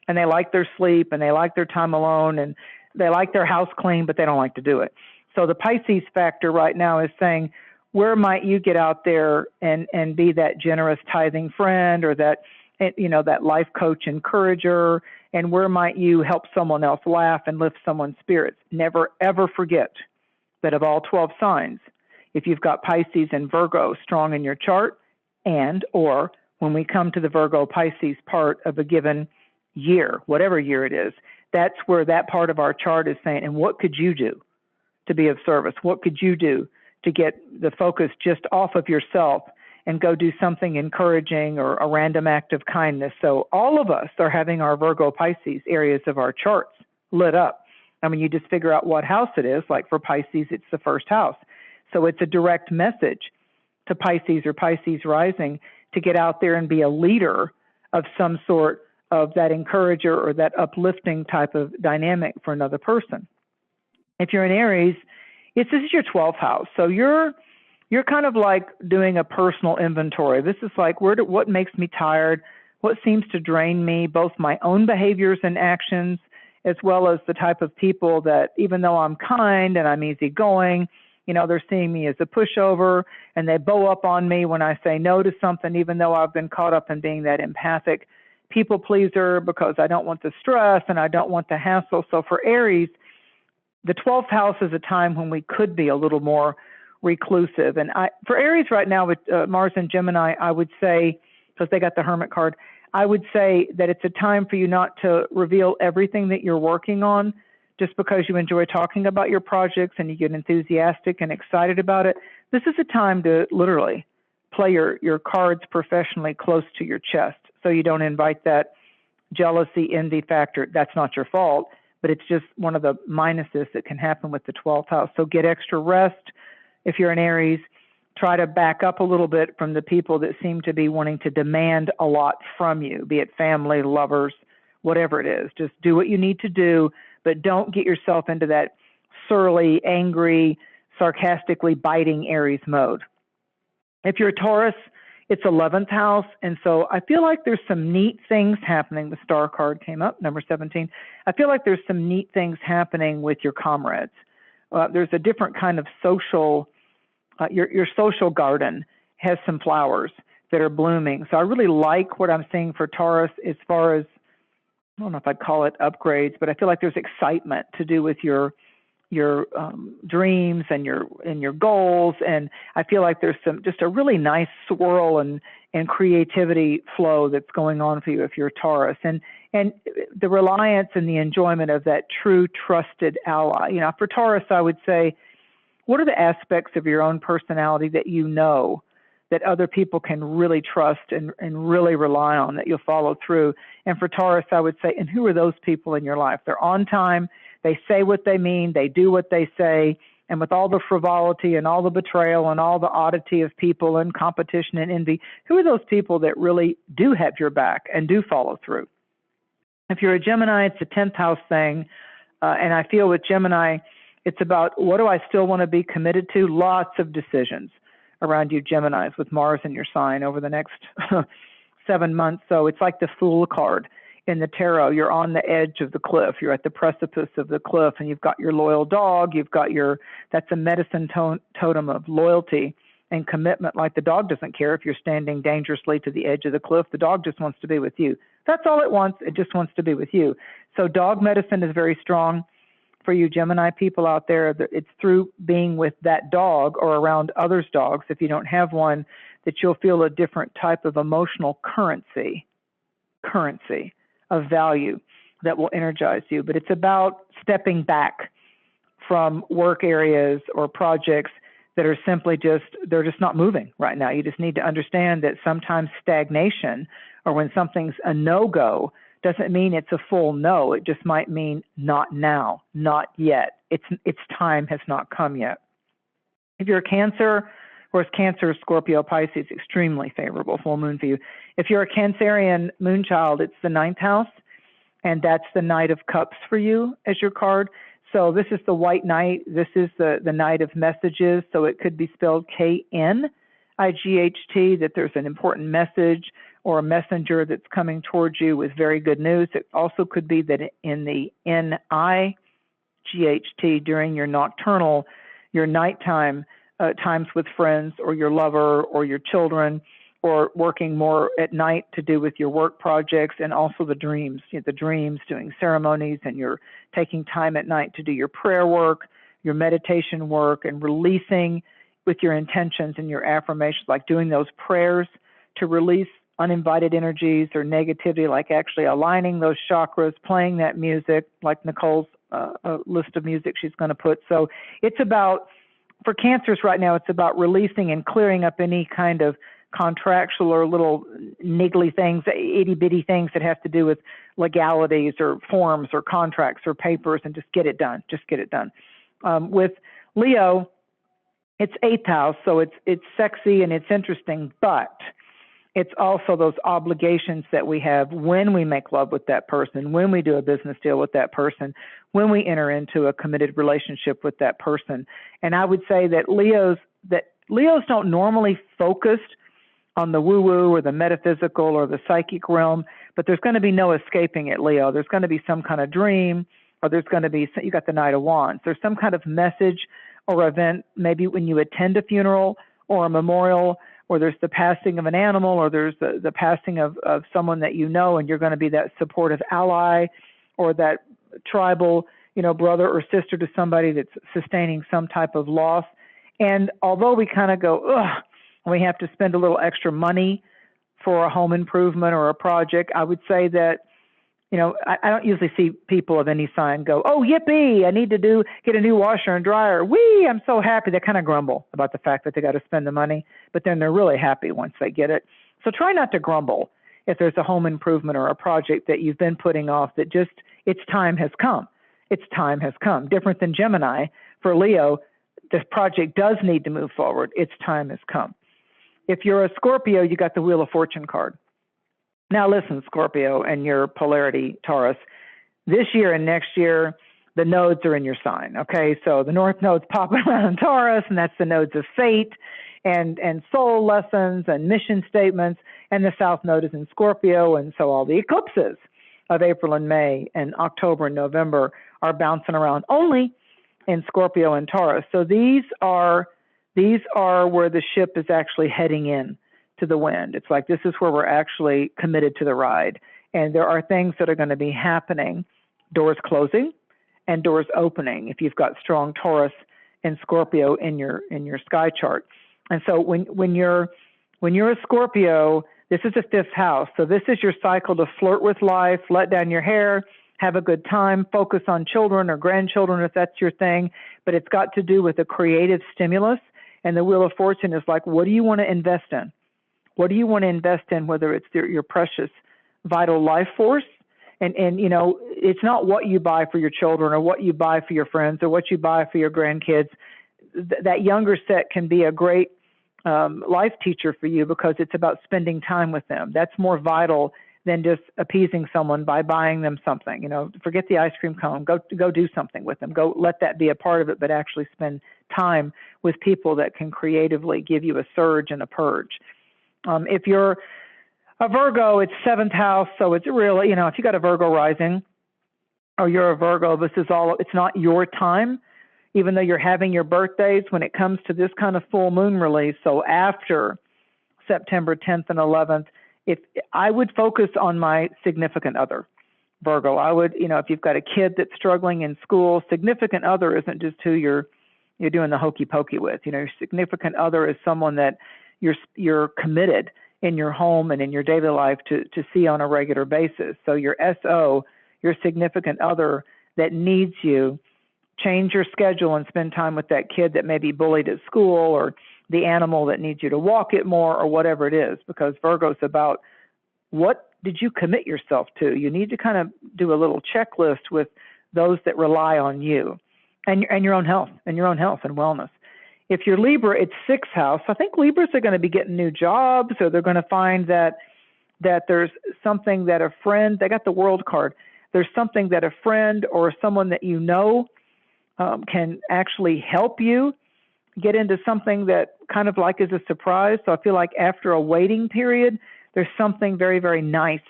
[SPEAKER 2] and they like their sleep, and they like their time alone, and they like their house clean, but they don't like to do it. So the Pisces factor right now is saying, where might you get out there and be that generous tithing friend, or that, that life coach encourager, and where might you help someone else laugh and lift someone's spirits? Never, ever forget that of all 12 signs, if you've got Pisces and Virgo strong in your chart, or when we come to the Virgo Pisces part of a given year, whatever year it is, that's where that part of our chart is saying, and what could you do to be of service? What could you do to get the focus just off of yourself and go do something encouraging or a random act of kindness? So all of us are having our Virgo Pisces areas of our charts lit up. I mean, you just figure out what house it is. Like for Pisces, it's the first house. So it's a direct message to Pisces or Pisces rising to get out there and be a leader of some sort of that encourager or that uplifting type of dynamic for another person. If you're in Aries, this is your 12th house. So you're kind of like doing a personal inventory. This is like, what makes me tired? What seems to drain me, both my own behaviors and actions, as well as the type of people that, even though I'm kind and I'm easygoing, they're seeing me as a pushover, and they bow up on me when I say no to something, even though I've been caught up in being that empathic people pleaser because I don't want the stress and I don't want the hassle. So for Aries, the 12th house is a time when we could be a little more reclusive. And for Aries right now with Mars and Gemini, I would say, because they got the Hermit card, I would say that it's a time for you not to reveal everything that you're working on just because you enjoy talking about your projects and you get enthusiastic and excited about it. This is a time to literally play your cards professionally close to your chest so you don't invite that jealousy, envy factor. That's not your fault, but it's just one of the minuses that can happen with the 12th house. So get extra rest. If you're an Aries, try to back up a little bit from the people that seem to be wanting to demand a lot from you, be it family, lovers, whatever it is. Just do what you need to do, but don't get yourself into that surly, angry, sarcastically biting Aries mode. If you're a Taurus, it's 11th house, and so I feel like there's some neat things happening. The star card came up, number 17. I feel like there's some neat things happening with your comrades. There's a different kind of social, your social garden has some flowers that are blooming. So I really like what I'm seeing for Taurus as far as, I don't know if I'd call it upgrades, but I feel like there's excitement to do with your dreams and your goals, and I feel like there's just a really nice swirl and creativity flow that's going on for you if you're a Taurus, and the reliance and the enjoyment of that true trusted ally. For Taurus, I would say, what are the aspects of your own personality that that other people can really trust and really rely on, that you'll follow through? And for Taurus, I would say, and who are those people in your life? They're on time, they say what they mean, they do what they say, and with all the frivolity and all the betrayal and all the oddity of people and competition and envy, who are those people that really do have your back and do follow through? If you're a Gemini, it's a 10th house thing, and I feel with Gemini, it's about, what do I still want to be committed to? Lots of decisions around you Geminis with Mars in your sign over the next 7 months. So it's like the Fool card in the tarot. You're on the edge of the cliff. You're at the precipice of the cliff, and you've got your loyal dog. You've got that's a medicine totem of loyalty and commitment. Like the dog doesn't care if you're standing dangerously to the edge of the cliff. The dog just wants to be with you. That's all it wants. It just wants to be with you. So dog medicine is very strong for you Gemini people out there. It's through being with that dog or around others' dogs, if you don't have one, that you'll feel a different type of emotional currency of value that will energize you. But it's about stepping back from work areas or projects that are simply they're just not moving right now. You just need to understand that sometimes stagnation, or when something's a no-go, doesn't mean it's a full no. It just might mean not now, not yet. Its time has not come yet. If you're a Cancer, of course, Cancer, Scorpio, Pisces, extremely favorable full moon for you. If you're a Cancerian moon child, it's the 9th house, and that's the Knight of Cups for you as your card. So this is the White Knight. This is the Knight of Messages. So it could be spelled K-N-I-G-H-T, that there's an important message or a messenger that's coming towards you with very good news. It also could be that in the N-I-G-H-T, during your nocturnal, your nighttime times with friends or your lover or your children, or working more at night to do with your work projects, and also the dreams, doing ceremonies, and you're taking time at night to do your prayer work, your meditation work, and releasing with your intentions and your affirmations, like doing those prayers to release uninvited energies or negativity, like actually aligning those chakras, playing that music, like Nicole's list of music she's going to put. So it's about, for Cancers right now, it's about releasing and clearing up any kind of contractual or little niggly things, itty-bitty things that have to do with legalities or forms or contracts or papers, and just get it done. Just get it done. With Leo, it's 8th house, so it's sexy and it's interesting, but it's also those obligations that we have when we make love with that person, when we do a business deal with that person, when we enter into a committed relationship with that person. And I would say that Leos don't normally focus on the woo-woo or the metaphysical or the psychic realm, but there's going to be no escaping it, Leo. There's going to be some kind of dream, or there's going to be, you got the Knight of Wands. There's some kind of message or event, maybe when you attend a funeral or a memorial, or there's the passing of an animal, or there's the passing of someone that you know, and you're going to be that supportive ally or that tribal, brother or sister to somebody that's sustaining some type of loss. And although we kind of go, ugh, we have to spend a little extra money for a home improvement or a project, I would say that, I don't usually see people of any sign go, oh, yippee, I need to get a new washer and dryer. Whee, I'm so happy. They kind of grumble about the fact that they got to spend the money, but then they're really happy once they get it. So try not to grumble if there's a home improvement or a project that you've been putting off, that just its time has come. Its time has come. Different than Gemini. For Leo, this project does need to move forward. Its time has come. If you're a Scorpio, you got the Wheel of Fortune card. Now listen, Scorpio and your polarity Taurus, this year and next year, the nodes are in your sign, okay? So the North Node's popping around in Taurus, and that's the nodes of fate and soul lessons and mission statements, and the South Node is in Scorpio, and so all the eclipses of April and May and October and November are bouncing around only in Scorpio and Taurus. So these are where the ship is actually heading in to the wind. It's like, this is where we're actually committed to the ride. And there are things that are going to be happening, doors closing and doors opening, if you've got strong Taurus and Scorpio in your sky chart. And so when you're a Scorpio, this is the 5th house. So this is your cycle to flirt with life, let down your hair, have a good time, focus on children or grandchildren if that's your thing. But it's got to do with a creative stimulus. And the Wheel of Fortune is like, what do you want to invest in? What do you want to invest in, whether it's your precious vital life force? And it's not what you buy for your children or what you buy for your friends or what you buy for your grandkids. That younger set can be a great life teacher for you, because it's about spending time with them. That's more vital than just appeasing someone by buying them something. You know, forget the ice cream cone. Go do something with them. Go let that be a part of it, but actually spend time with people that can creatively give you a surge and a purge. If you're a Virgo, it's 7th house, so it's really, you know, if you got a Virgo rising or you're a Virgo, it's not your time, even though you're having your birthdays when it comes to this kind of full moon release. So after September 10th and 11th, if I would focus on my significant other, Virgo, I would, you know, if you've got a kid that's struggling in school, significant other isn't just who you're doing the hokey pokey with. You know, your significant other is someone that you're committed in your home and in your daily life to see on a regular basis. So your SO, your significant other that needs you, change your schedule and spend time with that kid that may be bullied at school, or the animal that needs you to walk it more, or whatever it is, because Virgo's about what did you commit yourself to? You need to kind of do a little checklist with those that rely on you and your own health and wellness. If you're Libra, it's 6th house. I think Libras are going to be getting new jobs, or they're going to find that there's something that a friend, they got the World card, there's something that a friend or someone that you know can actually help you get into something that kind of like is a surprise. So I feel like after a waiting period, there's something very, very nice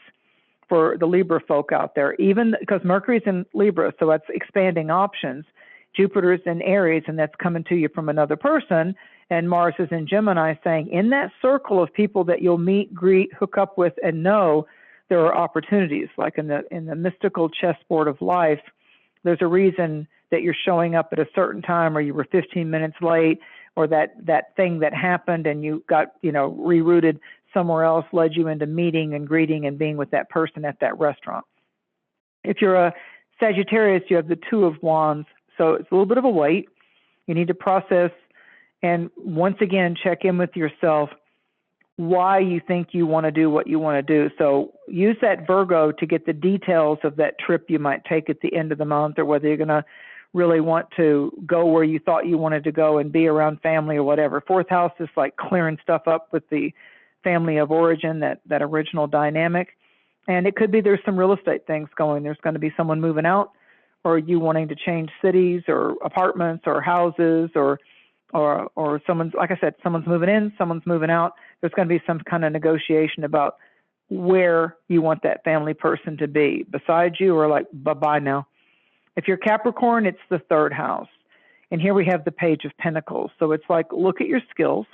[SPEAKER 2] for the Libra folk out there, even because Mercury's in Libra, so that's expanding options. Jupiter's in Aries, and that's coming to you from another person, and Mars is in Gemini, saying in that circle of people that you'll meet, greet, hook up with, and know, there are opportunities. Like in the mystical chessboard of life, there's a reason that you're showing up at a certain time, or you were 15 minutes late, or that thing that happened and you got, you know, rerouted somewhere else led you into meeting and greeting and being with that person at that restaurant. If you're a Sagittarius, you have the 2 of Wands. So it's a little bit of a wait. You need to process and once again check in with yourself why you think you want to do what you want to do. So use that Virgo to get the details of that trip you might take at the end of the month, or whether you're going to really want to go where you thought you wanted to go and be around family or whatever. 4th house is like clearing stuff up with the family of origin, that original dynamic. And it could be there's some real estate things going. There's going to be someone moving out, or you wanting to change cities or apartments or houses, or someone's, like I said, someone's moving in, someone's moving out. There's going to be some kind of negotiation about where you want that family person to be, beside you, or like, bye-bye now. If you're Capricorn, it's the 3rd house. And here we have the Page of Pentacles. So it's like, look at your skills.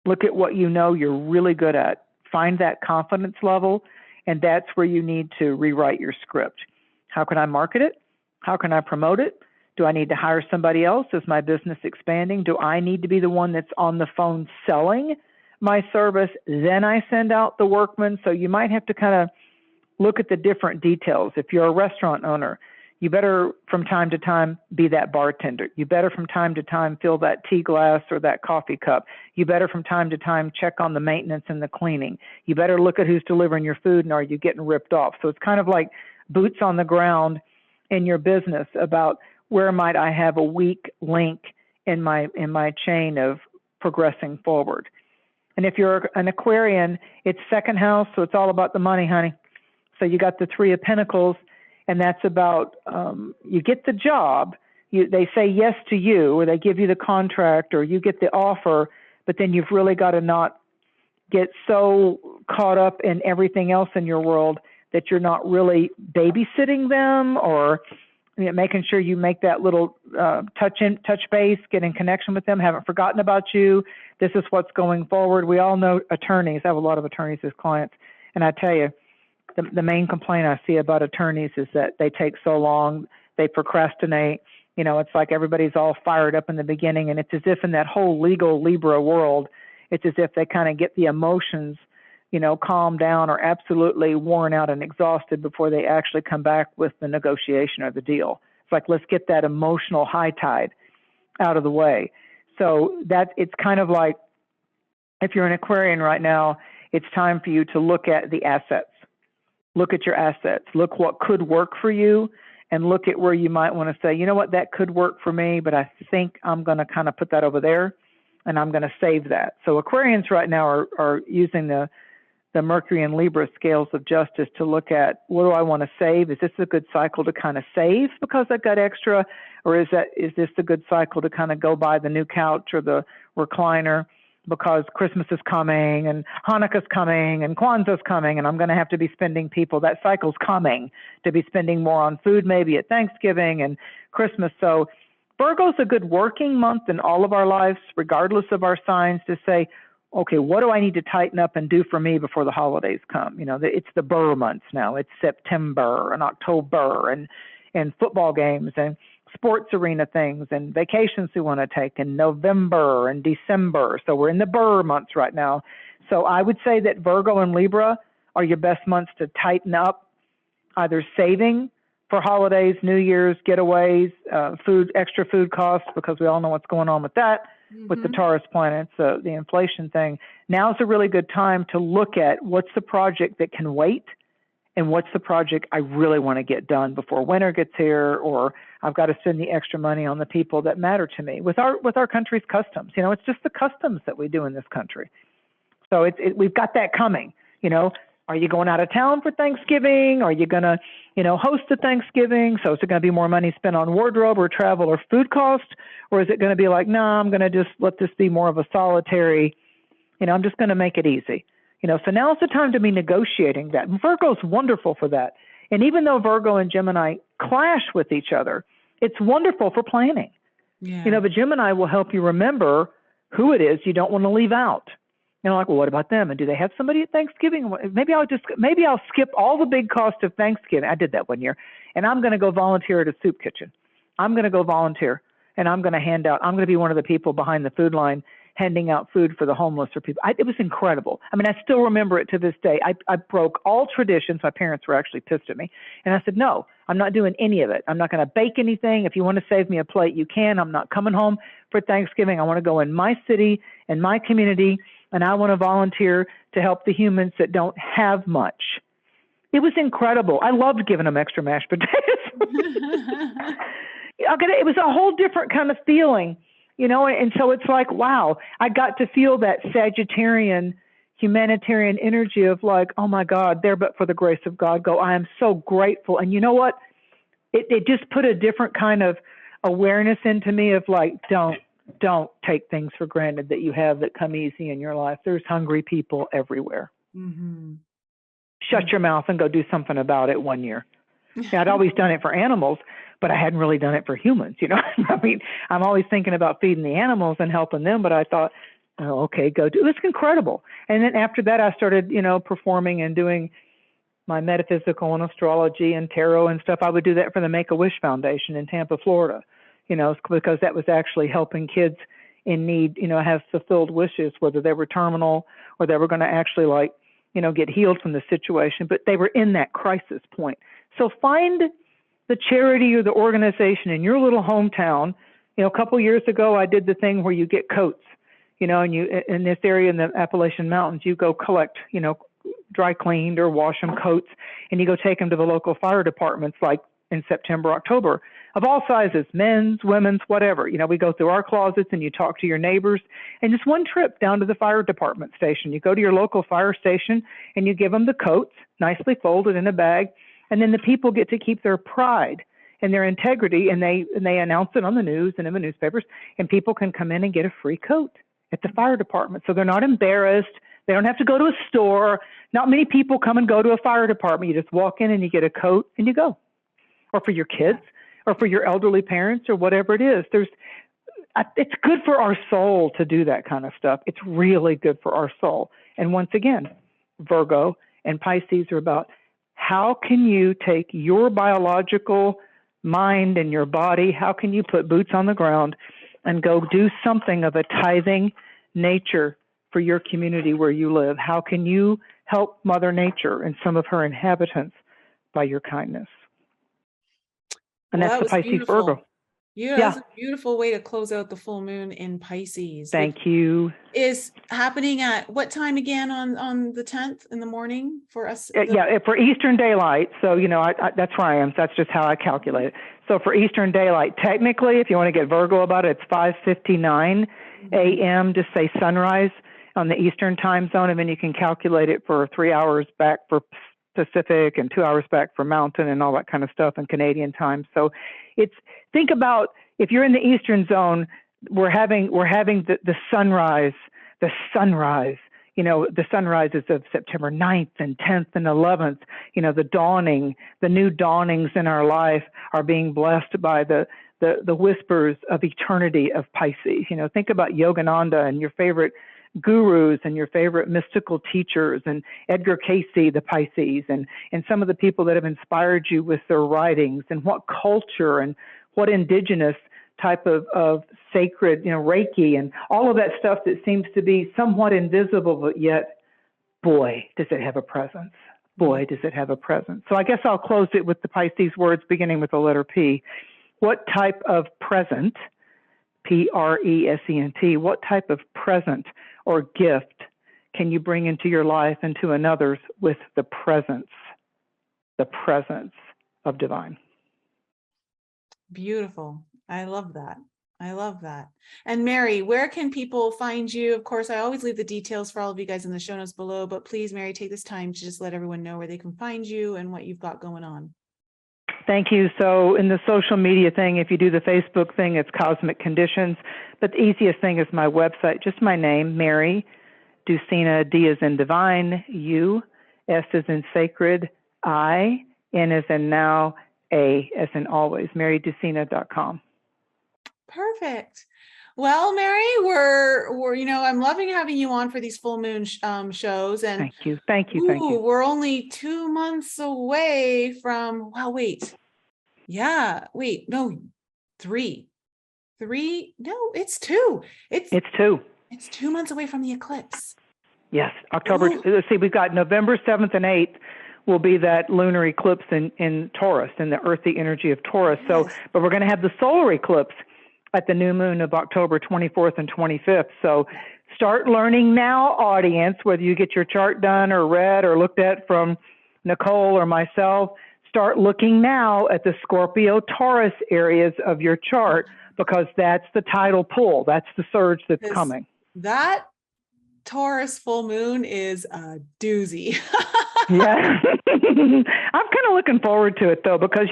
[SPEAKER 2] Look at what you know you're really good at. Find that confidence level, and that's where you need to rewrite your script. How can I market it? How can I promote it? Do I need to hire somebody else? Is my business expanding? Do I need to be the one that's on the phone selling my service? Then I send out the workmen. So you might have to kind of look at the different details. If you're a restaurant owner, you better from time to time be that bartender. You better from time to time fill that tea glass or that coffee cup. You better from time to time check on the maintenance and the cleaning. You better look at who's delivering your food and are you getting ripped off. So it's kind of like boots on the ground in your business about where might I have a weak link in my chain of progressing forward. And if you're an Aquarian, it's 2nd house, so it's all about the money, honey. So you got the 3 of Pentacles, and that's about you get the job, they say yes to you, or they give you the contract, or you get the offer, but then you've really got to not get so caught up in everything else in your world that you're not really babysitting them, or making sure you make that little touch base, get in connection with them, haven't forgotten about you. This is what's going forward. We all know attorneys. I have a lot of attorneys as clients, and I tell you, the main complaint I see about attorneys is that they take so long, they procrastinate. You know, it's like everybody's all fired up in the beginning, and it's as if in that whole legal Libra world, it's as if they kind of get the emotions, calmed down or absolutely worn out and exhausted before they actually come back with the negotiation or the deal. It's like, let's get that emotional high tide out of the way. So it's kind of like, if you're an Aquarian right now, it's time for you to look at the assets. Look at your assets. Look what could work for you, and look at where you might want to say, you know what, that could work for me, but I think I'm going to kind of put that over there, and I'm going to save that. So Aquarians right now are using the the Mercury and Libra scales of justice to look at, what do I want to save? Is this a good cycle to kind of save because I've got extra? Or is this a good cycle to kind of go buy the new couch or the recliner because Christmas is coming and Hanukkah's coming and Kwanzaa's coming and I'm going to have to be spending that cycle's coming to be spending more on food maybe at Thanksgiving and Christmas. So Virgo's a good working month in all of our lives, regardless of our signs, to say, okay, what do I need to tighten up and do for me before the holidays come? It's the Burr months now. It's September and October and football games and sports arena things and vacations we want to take in November and December. So we're in the Burr months right now. So I would say that Virgo and Libra are your best months to tighten up, either saving for holidays, New Year's, getaways, extra food costs, because we all know what's going on with that. With the Taurus planets, the inflation thing. Now's a really good time to look at what's the project that can wait and what's the project I really want to get done before winter gets here, or I've got to spend the extra money on the people that matter to me. With our country's customs, it's just the customs that we do in this country. So we've got that coming. Are you going out of town for Thanksgiving? Are you going to, host a Thanksgiving? So is it going to be more money spent on wardrobe or travel or food cost? Or is it going to be like, no, I'm going to just let this be more of a solitary, I'm just going to make it easy. So now's the time to be negotiating that. And Virgo's wonderful for that. And even though Virgo and Gemini clash with each other, it's wonderful for planning.
[SPEAKER 1] Yeah.
[SPEAKER 2] But Gemini will help you remember who it is you don't want to leave out. Like, well, what about them? And do they have somebody at Thanksgiving? Maybe I'll skip all the big cost of Thanksgiving. I did that one year. And I'm going to go volunteer at a soup kitchen. I'm going to go volunteer. And I'm going to be one of the people behind the food line handing out food for the homeless or people. It was incredible. I still remember it to this day. I broke all traditions. My parents were actually pissed at me. And I said, no, I'm not doing any of it. I'm not going to bake anything. If you want to save me a plate, you can. I'm not coming home for Thanksgiving. I want to go in my city and my community, and I want to volunteer to help the humans that don't have much. It was incredible. I loved giving them extra mashed potatoes. It was a whole different kind of feeling, and so it's like, wow, I got to feel that Sagittarian humanitarian energy of like, oh my God, there but for the grace of God go. I am so grateful. And you know what? It just put a different kind of awareness into me of like, don't take things for granted that you have that come easy in your life. There's hungry people everywhere. Shut your mouth and go do something about it one year. I'd always done it for animals, but I hadn't really done it for humans. I'm always thinking about feeding the animals and helping them, but I thought, oh, okay, go do it. It's incredible. And then after that, I started, performing and doing my metaphysical and astrology and tarot and stuff. I would do that for the Make-A-Wish Foundation in Tampa, Florida, because that was actually helping kids in need, have fulfilled wishes, whether they were terminal or they were going to actually get healed from the situation, but they were in that crisis point. So find the charity or the organization in your little hometown. A couple years ago, I did the thing where you get coats, and you, in this area in the Appalachian Mountains, you go collect, dry cleaned or wash them coats, and you go take them to the local fire departments, like in September, October, of all sizes, men's, women's, whatever. We go through our closets and you talk to your neighbors, and just one trip down to the fire department station. You go to your local fire station and you give them the coats, nicely folded in a bag, and then the people get to keep their pride and their integrity, and they announce it on the news and in the newspapers, and people can come in and get a free coat at the fire department. So they're not embarrassed. They don't have to go to a store. Not many people come and go to a fire department. You just walk in and you get a coat and you go. Or for your kids or for your elderly parents or whatever it is. It's good for our soul to do that kind of stuff. It's really good for our soul. And once again, Virgo and Pisces are about how can you take your biological mind and your body, how can you put boots on the ground and go do something of a tithing nature for your community where you live? How can you help Mother Nature and some of her inhabitants by your kindness? And that's the Pisces
[SPEAKER 1] beautiful.
[SPEAKER 2] Virgo.
[SPEAKER 1] Yeah, that's a beautiful way to close out the full moon in Pisces.
[SPEAKER 2] Thank you.
[SPEAKER 1] Is happening at what time again on the 10th in the morning for us?
[SPEAKER 2] For Eastern Daylight. So, that's where I am. So that's just how I calculate it. So for Eastern Daylight, technically, if you want to get Virgo about it, it's 5:59 a.m. Just say sunrise. on the Eastern time zone, and then you can calculate it for 3 hours back for Pacific and 2 hours back for Mountain and all that kind of stuff in Canadian time. So think about, if you're in the Eastern zone, we're having the sunrise, the sunrises of September 9th and 10th and 11th, the new dawnings in our life are being blessed by the whispers of eternity of Pisces. Think about Yogananda and your favorite gurus and your favorite mystical teachers, and Edgar Cayce, the Pisces, and some of the people that have inspired you with their writings, and what culture and what indigenous type of sacred, Reiki and all of that stuff that seems to be somewhat invisible, but yet, boy, does it have a presence. Boy, does it have a presence. So I guess I'll close it with the Pisces words beginning with the letter P. What type of present, Present, what type of present or gift can you bring into your life and to another's with the presence of divine?
[SPEAKER 1] Beautiful. I love that. I love that. And Mary, where can people find you? Of course, I always leave the details for all of you guys in the show notes below, but please, Mary, take this time to just let everyone know where they can find you and what you've got going on.
[SPEAKER 2] Thank you. So in the social media thing, if you do the Facebook thing, it's Cosmic Conditions. But the easiest thing is my website, just my name, Mary Dusina, D as in divine, U, S as in sacred, I, N as in now, A as in always, marydusina.com.
[SPEAKER 1] Perfect. Well, Mary, we're I'm loving having you on for these full moon shows. And
[SPEAKER 2] thank you.
[SPEAKER 1] We're only 2 months away from, well, three. No, it's two. It's 2. It's 2 months away from the eclipse.
[SPEAKER 2] Yes, October. Let's see, we've got November 7th and 8th will be that lunar eclipse in Taurus, in the earthy energy of Taurus. Yes. So, but we're going to have the solar eclipse at the new moon of October 24th and 25th. So start learning now, audience, whether you get your chart done or read or looked at from Nicole or myself. Start looking now at the Scorpio Taurus areas of your chart, because that's the tidal pull. That's the surge that's coming. That
[SPEAKER 1] Taurus full moon is a doozy.
[SPEAKER 2] Yeah. I'm kind of looking forward to it, though, because,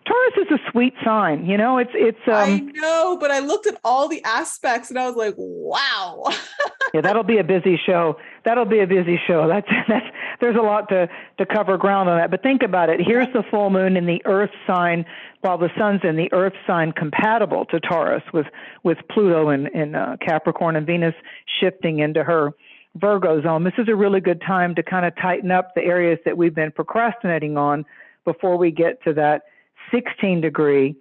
[SPEAKER 2] Taurus is a sweet sign, it's
[SPEAKER 1] I know, but I looked at all the aspects and I was like, wow.
[SPEAKER 2] Yeah, that'll be a busy show. That's there's a lot to cover ground on that. But think about it. Here's the full moon in the Earth sign, while the sun's in the Earth sign compatible to Taurus with Pluto in Capricorn, and Venus shifting into her Virgo zone. This is a really good time to kind of tighten up the areas that we've been procrastinating on before we get to that 16-degree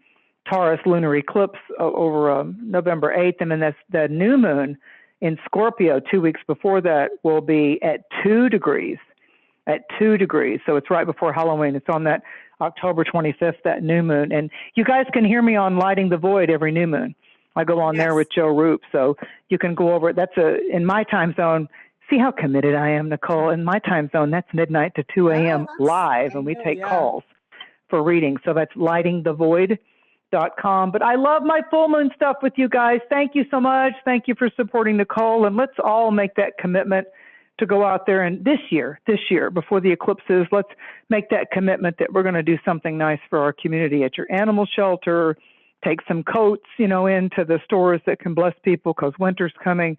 [SPEAKER 2] Taurus lunar eclipse over November 8th. And then that's the new moon in Scorpio 2 weeks before that will be at 2 degrees. So it's right before Halloween. It's on that October 25th, that new moon. And you guys can hear me on Lighting the Void every new moon. I go on there with Joe Roop. So you can go over it. That's in my time zone. See how committed I am, Nicole. In my time zone, that's midnight to 2 a.m. live, and we take calls for reading. So that's lightingthevoid.com. But I love my full moon stuff with you guys. Thank you so much. Thank you for supporting Nicole. And let's all make that commitment to go out there, and this year, before the eclipses, let's make that commitment that we're going to do something nice for our community at your animal shelter, take some coats, into the stores that can bless people because winter's coming,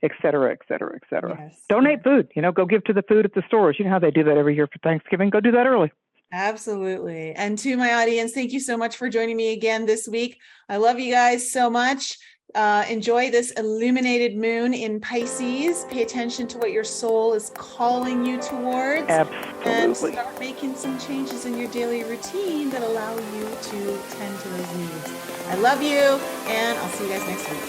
[SPEAKER 2] et cetera, et cetera, et cetera. Yes. Donate food, go give to the food at the stores. You know how they do that every year for Thanksgiving. Go do that early.
[SPEAKER 1] Absolutely. And to my audience, thank you so much for joining me again this week. I love you guys so much. Enjoy this illuminated moon in Pisces. Pay attention to what your soul is calling you towards.
[SPEAKER 2] Absolutely.
[SPEAKER 1] And start making some changes in your daily routine that allow you to tend to those needs. I love you, and I'll see you guys next week.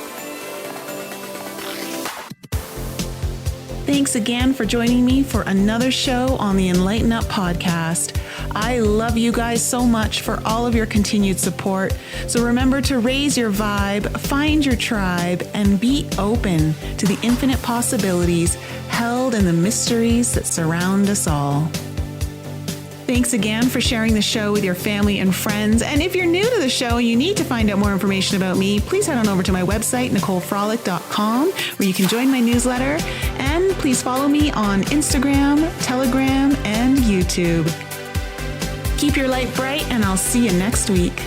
[SPEAKER 1] Thanks again for joining me for another show on the Enlighten Up podcast. I love you guys so much for all of your continued support. So remember to raise your vibe, find your tribe, and be open to the infinite possibilities held in the mysteries that surround us all. Thanks again for sharing the show with your family and friends. And if you're new to the show and you need to find out more information about me, please head on over to my website, NicoleFrolick.com, where you can join my newsletter. And please follow me on Instagram, Telegram, and YouTube. Keep your light bright, and I'll see you next week.